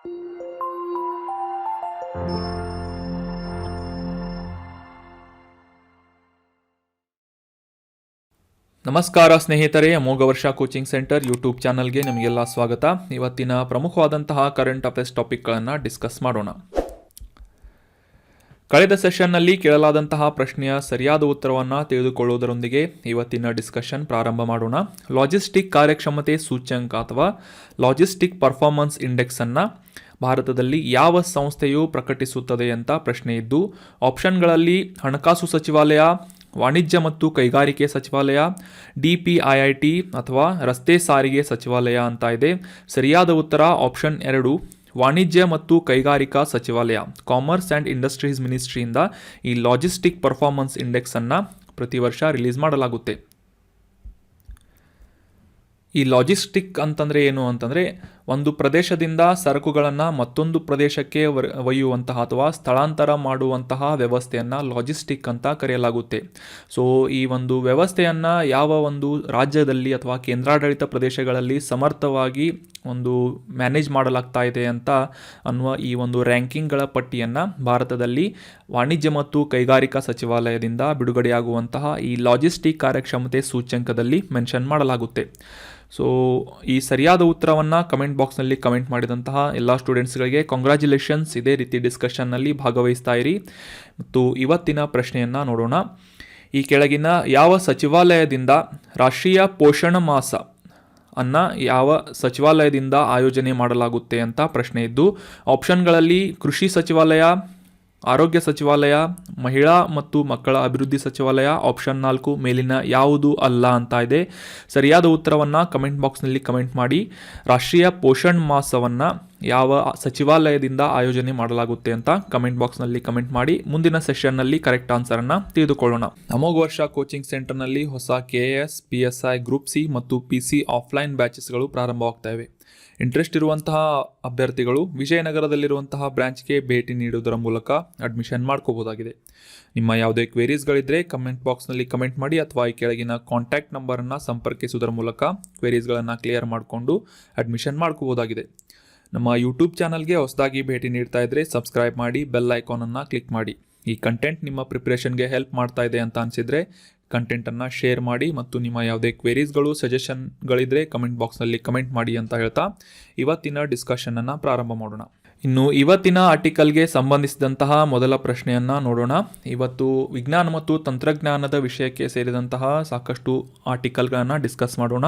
ನಮಸ್ಕಾರ ಸ್ನೇಹಿತರೆ, ಅಮೋಘ ವರ್ಷ ಕೋಚಿಂಗ್ ಸೆಂಟರ್ ಯೂಟ್ಯೂಬ್ ಚಾನಲ್ಗೆ ನಿಮಗೆಲ್ಲ ಸ್ವಾಗತ. ಇವತ್ತಿನ ಪ್ರಮುಖವಾದಂತಹ ಕರೆಂಟ್ ಅಫೇರ್ಸ್ ಟಾಪಿಕ್ಗಳನ್ನು ಡಿಸ್ಕಸ್ ಮಾಡೋಣ. ಕಳೆದ ಸೆಷನ್ನಲ್ಲಿ ಕೇಳಲಾದಂತಹ ಪ್ರಶ್ನೆಯ ಸರಿಯಾದ ಉತ್ತರವನ್ನು ತಿಳಿದುಕೊಳ್ಳುವುದರೊಂದಿಗೆ ಇವತ್ತಿನ ಡಿಸ್ಕಷನ್ ಪ್ರಾರಂಭ ಮಾಡೋಣ. ಲಾಜಿಸ್ಟಿಕ್ ಕಾರ್ಯಕ್ಷಮತೆ ಸೂಚ್ಯಂಕ ಅಥವಾ ಲಾಜಿಸ್ಟಿಕ್ ಪರ್ಫಾರ್ಮೆನ್ಸ್ ಇಂಡೆಕ್ಸ್ ಅನ್ನು ಭಾರತದಲ್ಲಿ ಯಾವ ಸಂಸ್ಥೆಯು ಪ್ರಕಟಿಸುತ್ತದೆ ಅಂತ ಪ್ರಶ್ನೆ ಇದ್ದು, ಆಪ್ಷನ್ಗಳಲ್ಲಿ ಹಣಕಾಸು ಸಚಿವಾಲಯ, ವಾಣಿಜ್ಯ ಮತ್ತು ಕೈಗಾರಿಕೆ ಸಚಿವಾಲಯ, DPIIT ಅಥವಾ ರಸ್ತೆ ಸಾರಿಗೆ ಸಚಿವಾಲಯ ಅಂತ ಇದೆ. ಸರಿಯಾದ ಉತ್ತರ ಆಪ್ಷನ್ 2, ವಾಣಿಜ್ಯ ಮತ್ತು ಕೈಗಾರಿಕಾ ಸಚಿವಾಲಯ, ಕಾಮರ್ಸ್ ಆ್ಯಂಡ್ ಇಂಡಸ್ಟ್ರೀಸ್ ಮಿನಿಸ್ಟ್ರಿಯಿಂದ ಈ ಲಾಜಿಸ್ಟಿಕ್ ಪರ್ಫಾರ್ಮೆನ್ಸ್ ಇಂಡೆಕ್ಸ್ ಅನ್ನು ಪ್ರತಿ ವರ್ಷ ರಿಲೀಸ್ ಮಾಡಲಾಗುತ್ತೆ. ಈ ಲಾಜಿಸ್ಟಿಕ್ ಅಂತಂದರೆ ಏನು ಅಂತಂದರೆ, ಒಂದು ಪ್ರದೇಶದಿಂದ ಸರಕುಗಳನ್ನು ಮತ್ತೊಂದು ಪ್ರದೇಶಕ್ಕೆ ಒಯ್ಯುವಂತಹ ಅಥವಾ ಸ್ಥಳಾಂತರ ಮಾಡುವಂತಹ ವ್ಯವಸ್ಥೆಯನ್ನು ಲಾಜಿಸ್ಟಿಕ್ ಅಂತ ಕರೆಯಲಾಗುತ್ತೆ. ಸೊ ಈ ಒಂದು ವ್ಯವಸ್ಥೆಯನ್ನು ಯಾವ ಒಂದು ರಾಜ್ಯದಲ್ಲಿ ಅಥವಾ ಕೇಂದ್ರಾಡಳಿತ ಪ್ರದೇಶಗಳಲ್ಲಿ ಸಮರ್ಥವಾಗಿ ಒಂದು ಮ್ಯಾನೇಜ್ ಮಾಡಲಾಗ್ತಾ ಇದೆ ಅಂತ ಅನ್ನುವ ಈ ಒಂದು ರ್ಯಾಂಕಿಂಗ್ಗಳ ಪಟ್ಟಿಯನ್ನು ಭಾರತದಲ್ಲಿ ವಾಣಿಜ್ಯ ಮತ್ತು ಕೈಗಾರಿಕಾ ಸಚಿವಾಲಯದಿಂದ ಬಿಡುಗಡೆಯಾಗುವಂತಹ ಈ ಲಾಜಿಸ್ಟಿಕ್ ಕಾರ್ಯಕ್ಷಮತೆ ಸೂಚ್ಯಂಕದಲ್ಲಿ ಮೆನ್ಷನ್ ಮಾಡಲಾಗುತ್ತೆ. ಸೊ ಈ ಸರಿಯಾದ ಉತ್ತರವನ್ನು ಕಮೆಂಟ್ ಬಾಕ್ಸ್ನಲ್ಲಿ ಕಮೆಂಟ್ ಮಾಡಿದಂತಹ ಎಲ್ಲ ಸ್ಟೂಡೆಂಟ್ಸ್ಗಳಿಗೆ ಕಾಂಗ್ರ್ಯಾಚುಲೇಷನ್ಸ್. ಇದೇ ರೀತಿ ಡಿಸ್ಕಷನ್ನಲ್ಲಿ ಭಾಗವಹಿಸ್ತಾ ಇರಿ. ಮತ್ತು ಇವತ್ತಿನ ಪ್ರಶ್ನೆಯನ್ನು ನೋಡೋಣ. ಈ ಕೆಳಗಿನ ಯಾವ ಸಚಿವಾಲಯದಿಂದ ರಾಷ್ಟ್ರೀಯ ಪೋಷಣ ಮಾಸ ಅನ್ನು ಯಾವ ಸಚಿವಾಲಯದಿಂದ ಆಯೋಜನೆ ಮಾಡಲಾಗುತ್ತೆ ಅಂತ ಪ್ರಶ್ನೆ ಇದ್ದು, ಆಪ್ಷನ್ಗಳಲ್ಲಿ ಕೃಷಿ ಸಚಿವಾಲಯ, ಆರೋಗ್ಯ ಸಚಿವಾಲಯ, ಮಹಿಳಾ ಮತ್ತು ಮಕ್ಕಳ ಅಭಿವೃದ್ಧಿ ಸಚಿವಾಲಯ, ಆಪ್ಷನ್ 4 ಮೇಲಿನ ಯಾವುದು ಅಲ್ಲ ಅಂತ ಇದೆ. ಸರಿಯಾದ ಉತ್ತರವನ್ನು ಕಮೆಂಟ್ ಬಾಕ್ಸ್ನಲ್ಲಿ ಕಮೆಂಟ್ ಮಾಡಿ. ರಾಷ್ಟ್ರೀಯ ಪೋಷಣ್ ಮಾಸವನ್ನು ಯಾವ ಸಚಿವಾಲಯದಿಂದ ಆಯೋಜನೆ ಮಾಡಲಾಗುತ್ತೆ ಅಂತ ಕಮೆಂಟ್ ಬಾಕ್ಸ್ನಲ್ಲಿ ಕಮೆಂಟ್ ಮಾಡಿ. ಮುಂದಿನ ಸೆಷನ್ನಲ್ಲಿ ಕರೆಕ್ಟ್ ಆನ್ಸರನ್ನು ತಿಳಿದುಕೊಳ್ಳೋಣ. ಅಮೋಘ ವರ್ಷ ಕೋಚಿಂಗ್ ಸೆಂಟರ್ನಲ್ಲಿ ಹೊಸ KAS, PSI, ಗ್ರೂಪ್ C ಮತ್ತು PC ಆಫ್ಲೈನ್ ಬ್ಯಾಚಸ್ಗಳು ಪ್ರಾರಂಭವಾಗ್ತಾ ಇವೆ. ಇಂಟ್ರೆಸ್ಟ್ ಇರುವಂತಹ ಅಭ್ಯರ್ಥಿಗಳು ವಿಜಯನಗರದಲ್ಲಿರುವಂತಹ ಬ್ರಾಂಚ್ಗೆ ಭೇಟಿ ನೀಡುವುದರ ಮೂಲಕ ಅಡ್ಮಿಷನ್ ಮಾಡ್ಕೋಬೋದಾಗಿದೆ. ನಿಮ್ಮ ಯಾವುದೇ ಕ್ವೇರೀಸ್ಗಳಿದ್ದರೆ ಕಮೆಂಟ್ ಬಾಕ್ಸ್ನಲ್ಲಿ ಕಮೆಂಟ್ ಮಾಡಿ ಅಥವಾ ಈ ಕೆಳಗಿನ ಕಾಂಟ್ಯಾಕ್ಟ್ ನಂಬರನ್ನು ಸಂಪರ್ಕಿಸುವುದರ ಮೂಲಕ ಕ್ವೇರೀಸ್ಗಳನ್ನು ಕ್ಲಿಯರ್ ಮಾಡಿಕೊಂಡು ಅಡ್ಮಿಷನ್ ಮಾಡ್ಕೋಬೋದಾಗಿದೆ. ನಮ್ಮ ಯೂಟ್ಯೂಬ್ ಚಾನಲ್ಗೆ ಹೊಸದಾಗಿ ಭೇಟಿ ನೀಡ್ತಾ ಇದ್ದರೆ ಸಬ್ಸ್ಕ್ರೈಬ್ ಮಾಡಿ, ಬೆಲ್ ಐಕಾನನ್ನು ಕ್ಲಿಕ್ ಮಾಡಿ. ಈ ಕಂಟೆಂಟ್ ನಿಮ್ಮ ಪ್ರಿಪ್ರೇಷನ್ಗೆ ಹೆಲ್ಪ್ ಮಾಡ್ತಾ ಇದೆ ಅಂತ ಅನಿಸಿದರೆ ಕಂಟೆಂಟನ್ನು ಶೇರ್ ಮಾಡಿ ಮತ್ತು ನಿಮ್ಮ ಯಾವುದೇ ಕ್ವೇರೀಸ್ಗಳು, ಸಜೆಷನ್ಗಳಿದ್ದರೆ ಕಮೆಂಟ್ ಬಾಕ್ಸ್ನಲ್ಲಿ ಕಮೆಂಟ್ ಮಾಡಿ ಅಂತ ಹೇಳ್ತಾ ಇವತ್ತಿನ ಡಿಸ್ಕಷನನ್ನು ಪ್ರಾರಂಭ ಮಾಡೋಣ. ಇನ್ನು ಇವತ್ತಿನ ಆರ್ಟಿಕಲ್ಗೆ ಸಂಬಂಧಿಸಿದಂತಹ ಮೊದಲ ಪ್ರಶ್ನೆಯನ್ನು ನೋಡೋಣ. ಇವತ್ತು ವಿಜ್ಞಾನ ಮತ್ತು ತಂತ್ರಜ್ಞಾನದ ವಿಷಯಕ್ಕೆ ಸೇರಿದಂತಹ ಸಾಕಷ್ಟು ಆರ್ಟಿಕಲ್ಗಳನ್ನು ಡಿಸ್ಕಸ್ ಮಾಡೋಣ.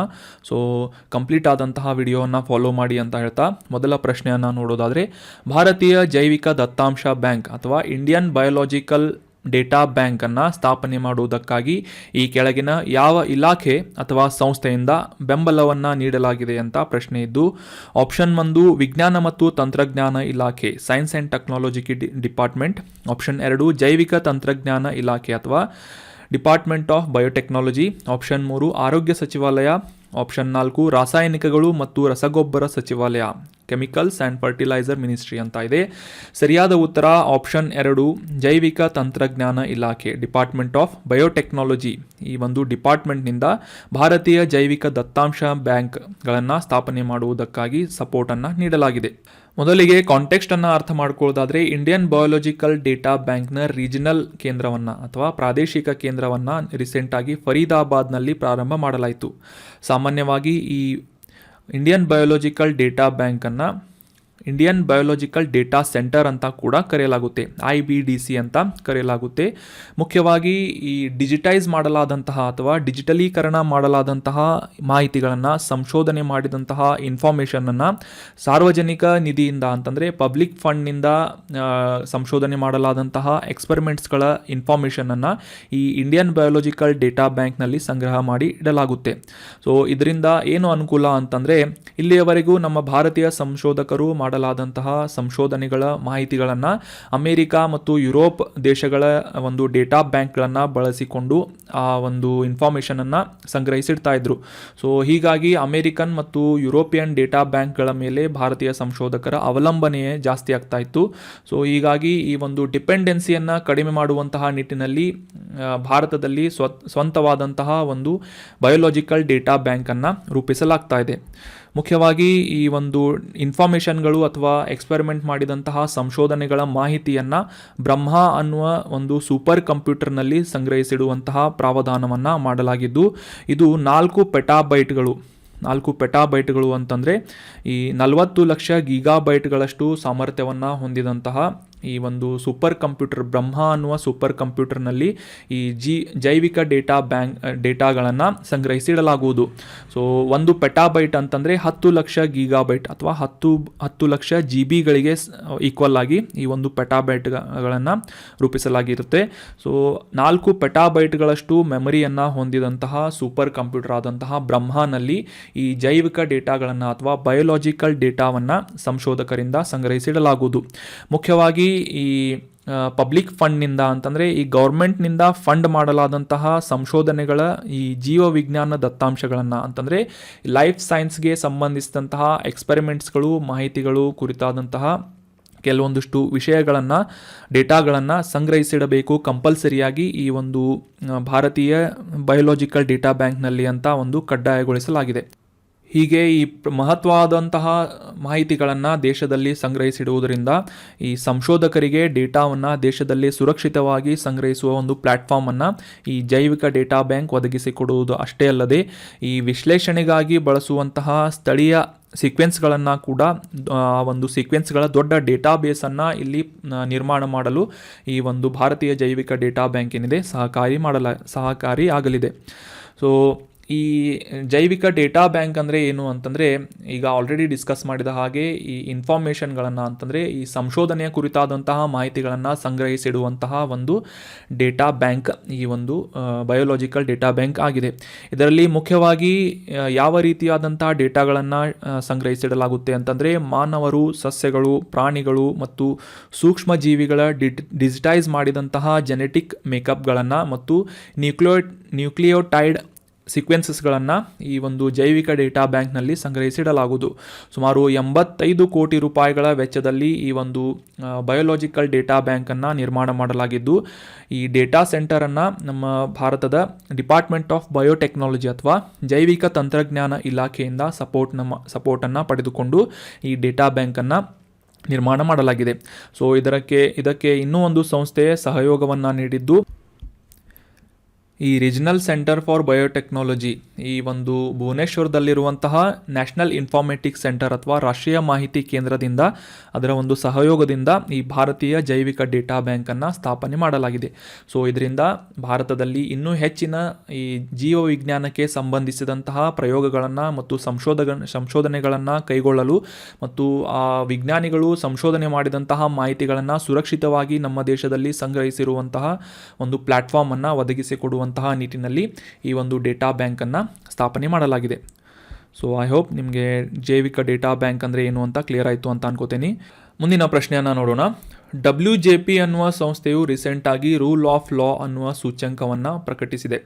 ಸೊ ಕಂಪ್ಲೀಟ್ ಆದಂತಹ ವಿಡಿಯೋವನ್ನು ಫಾಲೋ ಮಾಡಿ ಅಂತ ಹೇಳ್ತಾ ಮೊದಲ ಪ್ರಶ್ನೆಯನ್ನು ನೋಡೋದಾದರೆ, ಭಾರತೀಯ ಜೈವಿಕ ದತ್ತಾಂಶ ಬ್ಯಾಂಕ್ ಅಥವಾ ಇಂಡಿಯನ್ ಬಯೋಲಾಜಿಕಲ್ ಡೇಟಾ ಬ್ಯಾಂಕನ್ನು ಸ್ಥಾಪನೆ ಮಾಡುವುದಕ್ಕಾಗಿ ಈ ಕೆಳಗಿನ ಯಾವ ಇಲಾಖೆ ಅಥವಾ ಸಂಸ್ಥೆಯಿಂದ ಬೆಂಬಲವನ್ನು ನೀಡಲಾಗಿದೆ ಅಂತ ಪ್ರಶ್ನೆ ಇದ್ದು, ಆಪ್ಷನ್ 1 ವಿಜ್ಞಾನ ಮತ್ತು ತಂತ್ರಜ್ಞಾನ ಇಲಾಖೆ, science and technology department, option 2 ಜೈವಿಕ ತಂತ್ರಜ್ಞಾನ ಇಲಾಖೆ ಅಥವಾ ಡಿಪಾರ್ಟ್ಮೆಂಟ್ ಆಫ್ ಬಯೋಟೆಕ್ನಾಲಜಿ, ಆಪ್ಷನ್ 3 ಆರೋಗ್ಯ ಸಚಿವಾಲಯ, ಆಪ್ಷನ್ 4 ರಾಸಾಯನಿಕಗಳು ಮತ್ತು ರಸಗೊಬ್ಬರ ಸಚಿವಾಲಯ, ಕೆಮಿಕಲ್ಸ್ ಆ್ಯಂಡ್ ಫರ್ಟಿಲೈಸರ್ ಮಿನಿಸ್ಟ್ರಿ ಅಂತ ಇದೆ. ಸರಿಯಾದ ಉತ್ತರ ಆಪ್ಷನ್ 2 ಜೈವಿಕ ತಂತ್ರಜ್ಞಾನ ಇಲಾಖೆ, ಡಿಪಾರ್ಟ್ಮೆಂಟ್ ಆಫ್ ಬಯೋಟೆಕ್ನಾಲಜಿ. ಈ ಒಂದು ಡಿಪಾರ್ಟ್ಮೆಂಟ್ನಿಂದ ಭಾರತೀಯ ಜೈವಿಕ ದತ್ತಾಂಶ ಬ್ಯಾಂಕ್ಗಳನ್ನು ಸ್ಥಾಪನೆ ಮಾಡುವುದಕ್ಕಾಗಿ ಸಪೋರ್ಟನ್ನು ನೀಡಲಾಗಿದೆ. ಮೊದಲಿಗೆ ಕಾಂಟೆಕ್ಸ್ಟನ್ನು ಅರ್ಥ ಮಾಡ್ಕೊಳ್ಳೋದಾದರೆ, ಇಂಡಿಯನ್ ಬಯೋಲಾಜಿಕಲ್ ಡೇಟಾ ಬ್ಯಾಂಕ್ನ ರೀಜನಲ್ ಕೇಂದ್ರವನ್ನು ಅಥವಾ ಪ್ರಾದೇಶಿಕ ಕೇಂದ್ರವನ್ನು ರೀಸೆಂಟಾಗಿ ಫರೀದಾಬಾದ್ನಲ್ಲಿ ಪ್ರಾರಂಭ ಮಾಡಲಾಯಿತು. ಸಾಮಾನ್ಯವಾಗಿ ಈ ಇಂಡಿಯನ್ ಬಯೋಲಾಜಿಕಲ್ ಡೇಟಾ ಬ್ಯಾಂಕನ್ನು ಇಂಡಿಯನ್ ಬಯೋಲಾಜಿಕಲ್ ಡೇಟಾ ಸೆಂಟರ್ ಅಂತ ಕೂಡ ಕರೆಯಲಾಗುತ್ತೆ, IBDC ಅಂತ ಕರೆಯಲಾಗುತ್ತೆ. ಮುಖ್ಯವಾಗಿ ಈ ಡಿಜಿಟೈಸ್ ಮಾಡಲಾದಂತಹ ಅಥವಾ ಡಿಜಿಟಲೀಕರಣ ಮಾಡಲಾದಂತಹ ಮಾಹಿತಿಗಳನ್ನು, ಸಂಶೋಧನೆ ಮಾಡಿದಂತಹ ಇನ್ಫಾರ್ಮೇಷನನ್ನು ಸಾರ್ವಜನಿಕ ನಿಧಿಯಿಂದ ಅಂತಂದರೆ ಪಬ್ಲಿಕ್ ಫಂಡ್ನಿಂದ ಸಂಶೋಧನೆ ಮಾಡಲಾದಂತಹ ಎಕ್ಸ್ಪೆರಿಮೆಂಟ್ಸ್ಗಳ ಇನ್ಫಾರ್ಮೇಷನನ್ನು ಈ ಇಂಡಿಯನ್ ಬಯೋಲಾಜಿಕಲ್ ಡೇಟಾ ಬ್ಯಾಂಕ್ನಲ್ಲಿ ಸಂಗ್ರಹ ಮಾಡಿ ಇಡಲಾಗುತ್ತೆ. ಸೊ ಇದರಿಂದ ಏನು ಅನುಕೂಲ ಅಂತಂದರೆ, ಇಲ್ಲಿಯವರೆಗೂ ನಮ್ಮ ಭಾರತೀಯ ಸಂಶೋಧಕರು ಮಾಡಲಾದಂತಹ ಸಂಶೋಧನೆಗಳ ಮಾಹಿತಿಗಳನ್ನು ಅಮೆರಿಕ ಮತ್ತು ಯುರೋಪ್ ದೇಶಗಳ ಒಂದು ಡೇಟಾ ಬ್ಯಾಂಕ್ಗಳನ್ನು ಬಳಸಿಕೊಂಡು ಆ ಒಂದು ಇನ್ಫಾರ್ಮೇಷನನ್ನು ಸಂಗ್ರಹಿಸಿಡ್ತಾ ಇದ್ರು. ಸೊ ಹೀಗಾಗಿ ಅಮೆರಿಕನ್ ಮತ್ತು ಯುರೋಪಿಯನ್ ಡೇಟಾ ಬ್ಯಾಂಕ್ಗಳ ಮೇಲೆ ಭಾರತೀಯ ಸಂಶೋಧಕರ ಅವಲಂಬನೆಯೇ ಜಾಸ್ತಿ ಆಗ್ತಾ ಇತ್ತು. ಸೊ ಹೀಗಾಗಿ ಈ ಒಂದು ಡಿಪೆಂಡೆನ್ಸಿಯನ್ನು ಕಡಿಮೆ ಮಾಡುವಂತಹ ನಿಟ್ಟಿನಲ್ಲಿ ಭಾರತದಲ್ಲಿ ಸ್ವಂತವಾದಂತಹ ಒಂದು ಬಯೋಲಾಜಿಕಲ್ ಡೇಟಾ ಬ್ಯಾಂಕನ್ನು ರೂಪಿಸಲಾಗ್ತಾ ಇದೆ. ಮುಖ್ಯವಾಗಿ ಈ ಒಂದು ಇನ್ಫಾರ್ಮೇಷನ್ಗಳು ಅಥವಾ ಎಕ್ಸ್ಪೆರಿಮೆಂಟ್ ಮಾಡಿದಂತಹ ಸಂಶೋಧನೆಗಳ ಮಾಹಿತಿಯನ್ನು ಬ್ರಹ್ಮ ಅನ್ನುವ ಒಂದು ಸೂಪರ್ ಕಂಪ್ಯೂಟರ್ನಲ್ಲಿ ಸಂಗ್ರಹಿಸಿಡುವಂತಹ ಪ್ರಾವಧಾನವನ್ನು ಮಾಡಲಾಗಿದ್ದು, ಇದು 4 ಪೆಟಾಬೈಟ್ಗಳು ಅಂತಂದರೆ ಈ 40 ಲಕ್ಷ ಗೀಗಾಬೈಟ್ಗಳಷ್ಟು ಸಾಮರ್ಥ್ಯವನ್ನು ಹೊಂದಿದಂತಹ ಈ ಒಂದು ಸೂಪರ್ ಕಂಪ್ಯೂಟರ್ ಬ್ರಹ್ಮ ಅನ್ನುವ ಸೂಪರ್ ಕಂಪ್ಯೂಟರ್ನಲ್ಲಿ ಈ ಜೈವಿಕ ಡೇಟಾಗಳನ್ನು ಸಂಗ್ರಹಿಸಿಡಲಾಗುವುದು. ಸೊ 1 ಪೆಟಾಬೈಟ್ ಅಂತಂದರೆ 10 ಲಕ್ಷ ಗೀಗಾಬೈಟ್ ಅಥವಾ 10 ಲಕ್ಷ GB ಈಕ್ವಲ್ ಆಗಿ ಈ ಒಂದು ಪೆಟಾಬೈಟ್ಗಳನ್ನು ರೂಪಿಸಲಾಗಿರುತ್ತೆ. ಸೊ 4 ಪೆಟಾಬೈಟ್ಗಳಷ್ಟು ಮೆಮರಿಯನ್ನು ಹೊಂದಿದಂತಹ ಸೂಪರ್ ಕಂಪ್ಯೂಟರ್ ಆದಂತಹ ಬ್ರಹ್ಮನಲ್ಲಿ ಈ ಜೈವಿಕ ಡೇಟಾಗಳನ್ನು ಅಥವಾ ಬಯೋಲಾಜಿಕಲ್ ಡೇಟಾವನ್ನು ಸಂಶೋಧಕರಿಂದ ಸಂಗ್ರಹಿಸಿಡಲಾಗುವುದು. ಮುಖ್ಯವಾಗಿ ಈ ಪಬ್ಲಿಕ್ ಫಂಡ್ನಿಂದ ಅಂತಂದರೆ ಈ ಗೌರ್ಮೆಂಟ್ನಿಂದ ಫಂಡ್ ಮಾಡಲಾದಂತಹ ಸಂಶೋಧನೆಗಳ ಈ ಜೀವ ವಿಜ್ಞಾನ ದತ್ತಾಂಶಗಳನ್ನು ಅಂತಂದರೆ ಲೈಫ್ ಸೈನ್ಸ್ಗೆ ಸಂಬಂಧಿಸಿದಂತಹ ಎಕ್ಸ್ಪೆರಿಮೆಂಟ್ಸ್ಗಳು, ಮಾಹಿತಿಗಳು ಕುರಿತಾದಂತಹ ಕೆಲವೊಂದಿಷ್ಟು ಡೇಟಾಗಳನ್ನು ಸಂಗ್ರಹಿಸಿಡಬೇಕು ಕಂಪಲ್ಸರಿಯಾಗಿ ಈ ಒಂದು ಭಾರತೀಯ ಬಯೋಲಾಜಿಕಲ್ ಡೇಟಾ ಬ್ಯಾಂಕ್ನಲ್ಲಿ ಅಂತ ಒಂದು ಕಡ್ಡಾಯಗೊಳಿಸಲಾಗಿದೆ. ಹೀಗೆ ಈ ಮಹತ್ವವಾದಂತಹ ಮಾಹಿತಿಗಳನ್ನು ದೇಶದಲ್ಲಿ ಸಂಗ್ರಹಿಸಿಡುವುದರಿಂದ ಈ ಸಂಶೋಧಕರಿಗೆ ಡೇಟಾವನ್ನು ದೇಶದಲ್ಲಿ ಸುರಕ್ಷಿತವಾಗಿ ಸಂಗ್ರಹಿಸುವ ಒಂದು ಪ್ಲ್ಯಾಟ್ಫಾರ್ಮನ್ನು ಈ ಜೈವಿಕ ಡೇಟಾ ಬ್ಯಾಂಕ್ ಒದಗಿಸಿಕೊಡುವುದು ಅಷ್ಟೇ ಅಲ್ಲದೆ ಈ ವಿಶ್ಲೇಷಣೆಗಾಗಿ ಬಳಸುವಂತಹ ಸ್ಥಳೀಯ ಸೀಕ್ವೆನ್ಸ್ಗಳನ್ನು ಕೂಡ ಒಂದು ಸೀಕ್ವೆನ್ಸ್ಗಳ ದೊಡ್ಡ ಡೇಟಾಬೇಸನ್ನು ಇಲ್ಲಿ ನಿರ್ಮಾಣ ಮಾಡಲು ಈ ಒಂದು ಭಾರತೀಯ ಜೈವಿಕ ಡೇಟಾ ಬ್ಯಾಂಕ್ ಏನಿದೆ ಸಹಕಾರಿ ಆಗಲಿದೆ. ಸೊ ಈ ಜೈವಿಕ ಡೇಟಾ ಬ್ಯಾಂಕ್ ಅಂದರೆ ಏನು ಅಂತಂದರೆ, ಈಗ ಆಲ್ರೆಡಿ ಡಿಸ್ಕಸ್ ಮಾಡಿದ ಹಾಗೆ ಈ ಇನ್ಫಾರ್ಮೇಷನ್ಗಳನ್ನು ಅಂತಂದರೆ ಈ ಸಂಶೋಧನೆಯ ಕುರಿತಾದಂತಹ ಮಾಹಿತಿಗಳನ್ನು ಸಂಗ್ರಹಿಸಿಡುವಂತಹ ಒಂದು ಡೇಟಾ ಬ್ಯಾಂಕ್ ಈ ಒಂದು ಬಯೋಲಾಜಿಕಲ್ ಡೇಟಾ ಬ್ಯಾಂಕ್ ಆಗಿದೆ. ಇದರಲ್ಲಿ ಮುಖ್ಯವಾಗಿ ಯಾವ ರೀತಿಯಾದಂತಹ ಡೇಟಾಗಳನ್ನು ಸಂಗ್ರಹಿಸಿಡಲಾಗುತ್ತೆ ಅಂತಂದರೆ ಮಾನವರು, ಸಸ್ಯಗಳು, ಪ್ರಾಣಿಗಳು ಮತ್ತು ಸೂಕ್ಷ್ಮ ಜೀವಿಗಳ ಡಿಜಿಟೈಸ್ ಮಾಡಿದಂತಹ ಜೆನೆಟಿಕ್ ಮೇಕಪ್ಗಳನ್ನು ಮತ್ತು ನ್ಯೂಕ್ಲಿಯೋಟೈಡ್ ಸೀಕ್ವೆನ್ಸಸ್ಗಳನ್ನು ಈ ಒಂದು ಜೈವಿಕ ಡೇಟಾ ಬ್ಯಾಂಕ್ನಲ್ಲಿ ಸಂಗ್ರಹಿಸಿಡಲಾಗುವುದು. ಸುಮಾರು 85 ಕೋಟಿ ರೂಪಾಯಿಗಳ ವೆಚ್ಚದಲ್ಲಿ ಈ ಒಂದು ಬಯೋಲಾಜಿಕಲ್ ಡೇಟಾ ಬ್ಯಾಂಕನ್ನು ನಿರ್ಮಾಣ ಮಾಡಲಾಗಿದ್ದು, ಈ ಡೇಟಾ ಸೆಂಟರನ್ನು ನಮ್ಮ ಭಾರತದ ಡಿಪಾರ್ಟ್ಮೆಂಟ್ ಆಫ್ ಬಯೋಟೆಕ್ನಾಲಜಿ ಅಥವಾ ಜೈವಿಕ ತಂತ್ರಜ್ಞಾನ ಇಲಾಖೆಯಿಂದ ಸಪೋರ್ಟನ್ನು ಪಡೆದುಕೊಂಡು ಈ ಡೇಟಾ ಬ್ಯಾಂಕನ್ನು ನಿರ್ಮಾಣ ಮಾಡಲಾಗಿದೆ. ಸೊ ಇದಕ್ಕೆ ಇನ್ನೂ ಒಂದು ಸಂಸ್ಥೆ ಸಹಯೋಗವನ್ನು ನೀಡಿದ್ದು ಈ ರೀಜನಲ್ ಸೆಂಟರ್ ಫಾರ್ ಬಯೋಟೆಕ್ನಾಲಜಿ ಈ ಒಂದು ಭುವನೇಶ್ವರದಲ್ಲಿರುವಂತಹ ನ್ಯಾಷನಲ್ ಇನ್ಫಾರ್ಮೇಟಿಕ್ಸ್ ಸೆಂಟರ್ ಅಥವಾ ರಾಷ್ಟ್ರೀಯ ಮಾಹಿತಿ ಕೇಂದ್ರದಿಂದ ಅದರ ಒಂದು ಸಹಯೋಗದಿಂದ ಈ ಭಾರತೀಯ ಜೈವಿಕ ಡೇಟಾ ಬ್ಯಾಂಕನ್ನು ಸ್ಥಾಪನೆ ಮಾಡಲಾಗಿದೆ. ಸೊ ಇದರಿಂದ ಭಾರತದಲ್ಲಿ ಇನ್ನೂ ಹೆಚ್ಚಿನ ಈ ಜೀವ ವಿಜ್ಞಾನಕ್ಕೆ ಸಂಬಂಧಿಸಿದಂತಹ ಪ್ರಯೋಗಗಳನ್ನು ಮತ್ತು ಸಂಶೋಧನೆಗಳನ್ನು ಕೈಗೊಳ್ಳಲು ಮತ್ತು ಆ ವಿಜ್ಞಾನಿಗಳು ಸಂಶೋಧನೆ ಮಾಡಿದಂತಹ ಮಾಹಿತಿಗಳನ್ನು ಸುರಕ್ಷಿತವಾಗಿ ನಮ್ಮ ದೇಶದಲ್ಲಿ ಸಂಗ್ರಹಿಸಿರುವಂತಹ ಒಂದು ಪ್ಲ್ಯಾಟ್ಫಾರ್ಮನ್ನು ಒದಗಿಸಿಕೊಡುವಂತಹ ನಿಟ್ಟಿನಲ್ಲಿ ಈ ಒಂದು ಡೇಟಾ ಬ್ಯಾಂಕನ್ನು ಸ್ಥಾಪನೆ ಮಾಡಲಾಗಿದೆ. ಸೊ ಐ ಹೋಪ್ ನಿಮಗೆ ಜೈವಿಕ ಡೇಟಾ ಬ್ಯಾಂಕ್ ಅಂದರೆ ಏನು ಅಂತ ಕ್ಲಿಯರ್ ಆಯಿತು ಅಂತ ಅನ್ಕೋತೀನಿ. ಮುಂದಿನ ಪ್ರಶ್ನೆಯನ್ನು ನೋಡೋಣ. WJP ಅನ್ನುವ ಸಂಸ್ಥೆಯು ರೀಸೆಂಟಾಗಿ ರೂಲ್ ಆಫ್ ಲಾ ಅನ್ನುವ ಸೂಚ್ಯಂಕವನ್ನು ಪ್ರಕಟಿಸಿದೆ.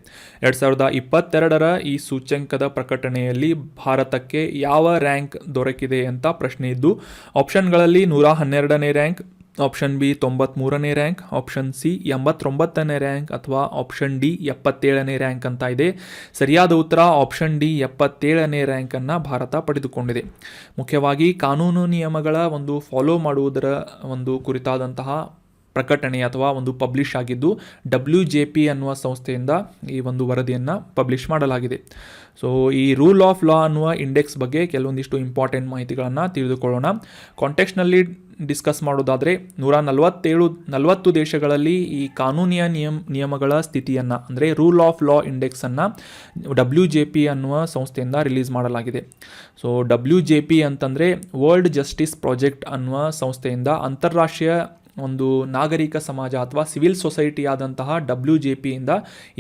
2022ರ ಈ ಸೂಚ್ಯಂಕದ ಪ್ರಕಟಣೆಯಲ್ಲಿ ಭಾರತಕ್ಕೆ ಯಾವ ರ್ಯಾಂಕ್ ದೊರಕಿದೆ ಅಂತ ಪ್ರಶ್ನೆ ಇದ್ದು, ಆಪ್ಷನ್ಗಳಲ್ಲಿ 112ನೇ ರ್ಯಾಂಕ್, ಆಪ್ಷನ್ ಬಿ 93ನೇ ರ್ಯಾಂಕ್, ಆಪ್ಷನ್ ಸಿ 89ನೇ ರ್ಯಾಂಕ್ ಅಥವಾ ಆಪ್ಷನ್ ಡಿ 77ನೇ ರ್ಯಾಂಕ್ ಅಂತ ಇದೆ. ಸರಿಯಾದ ಉತ್ತರ ಆಪ್ಷನ್ ಡಿ 77ನೇ ರ್ಯಾಂಕನ್ನು ಭಾರತ ಪಡೆದುಕೊಂಡಿದೆ. ಮುಖ್ಯವಾಗಿ ಕಾನೂನು ನಿಯಮಗಳ ಒಂದು ಫಾಲೋ ಮಾಡುವುದರ ಒಂದು ಕುರಿತಾದಂತಹ ಪ್ರಕಟಣೆ ಅಥವಾ ಒಂದು ಪಬ್ಲಿಷ್ ಆಗಿದ್ದು WJP ಅನ್ನುವ ಸಂಸ್ಥೆಯಿಂದ ಈ ಒಂದು ವರದಿಯನ್ನು ಪಬ್ಲಿಷ್ ಮಾಡಲಾಗಿದೆ. ಸೊ ಈ ರೂಲ್ ಆಫ್ ಲಾ ಅನ್ನುವ ಇಂಡೆಕ್ಸ್ ಬಗ್ಗೆ ಕೆಲವೊಂದಿಷ್ಟು ಇಂಪಾರ್ಟೆಂಟ್ ಮಾಹಿತಿಗಳನ್ನು ತಿಳಿದುಕೊಳ್ಳೋಣ. ಕಾಂಟೆಕ್ಸ್ಟ್ನಲ್ಲಿ ಡಿಸ್ಕಸ್ ಮಾಡೋದಾದರೆ 140 ದೇಶಗಳಲ್ಲಿ ಈ ಕಾನೂನಿನ ನಿಯಮಗಳ ಸ್ಥಿತಿಯನ್ನು ಅಂದರೆ ರೂಲ್ ಆಫ್ ಲಾ ಇಂಡೆಕ್ಸನ್ನು WJP ಅನ್ನುವ ಸಂಸ್ಥೆಯಿಂದ ರಿಲೀಸ್ ಮಾಡಲಾಗಿದೆ. ಸೊ WJP ಅಂತಂದರೆ ವರ್ಲ್ಡ್ ಜಸ್ಟಿಸ್ ಪ್ರಾಜೆಕ್ಟ್ ಅನ್ನುವ ಸಂಸ್ಥೆಯಿಂದ ಅಂತಾರಾಷ್ಟ್ರೀಯ ಒಂದು ನಾಗರಿಕ ಸಮಾಜ ಅಥವಾ ಸಿವಿಲ್ ಸೊಸೈಟಿ ಆದಂತಹ WJPಯಿಂದ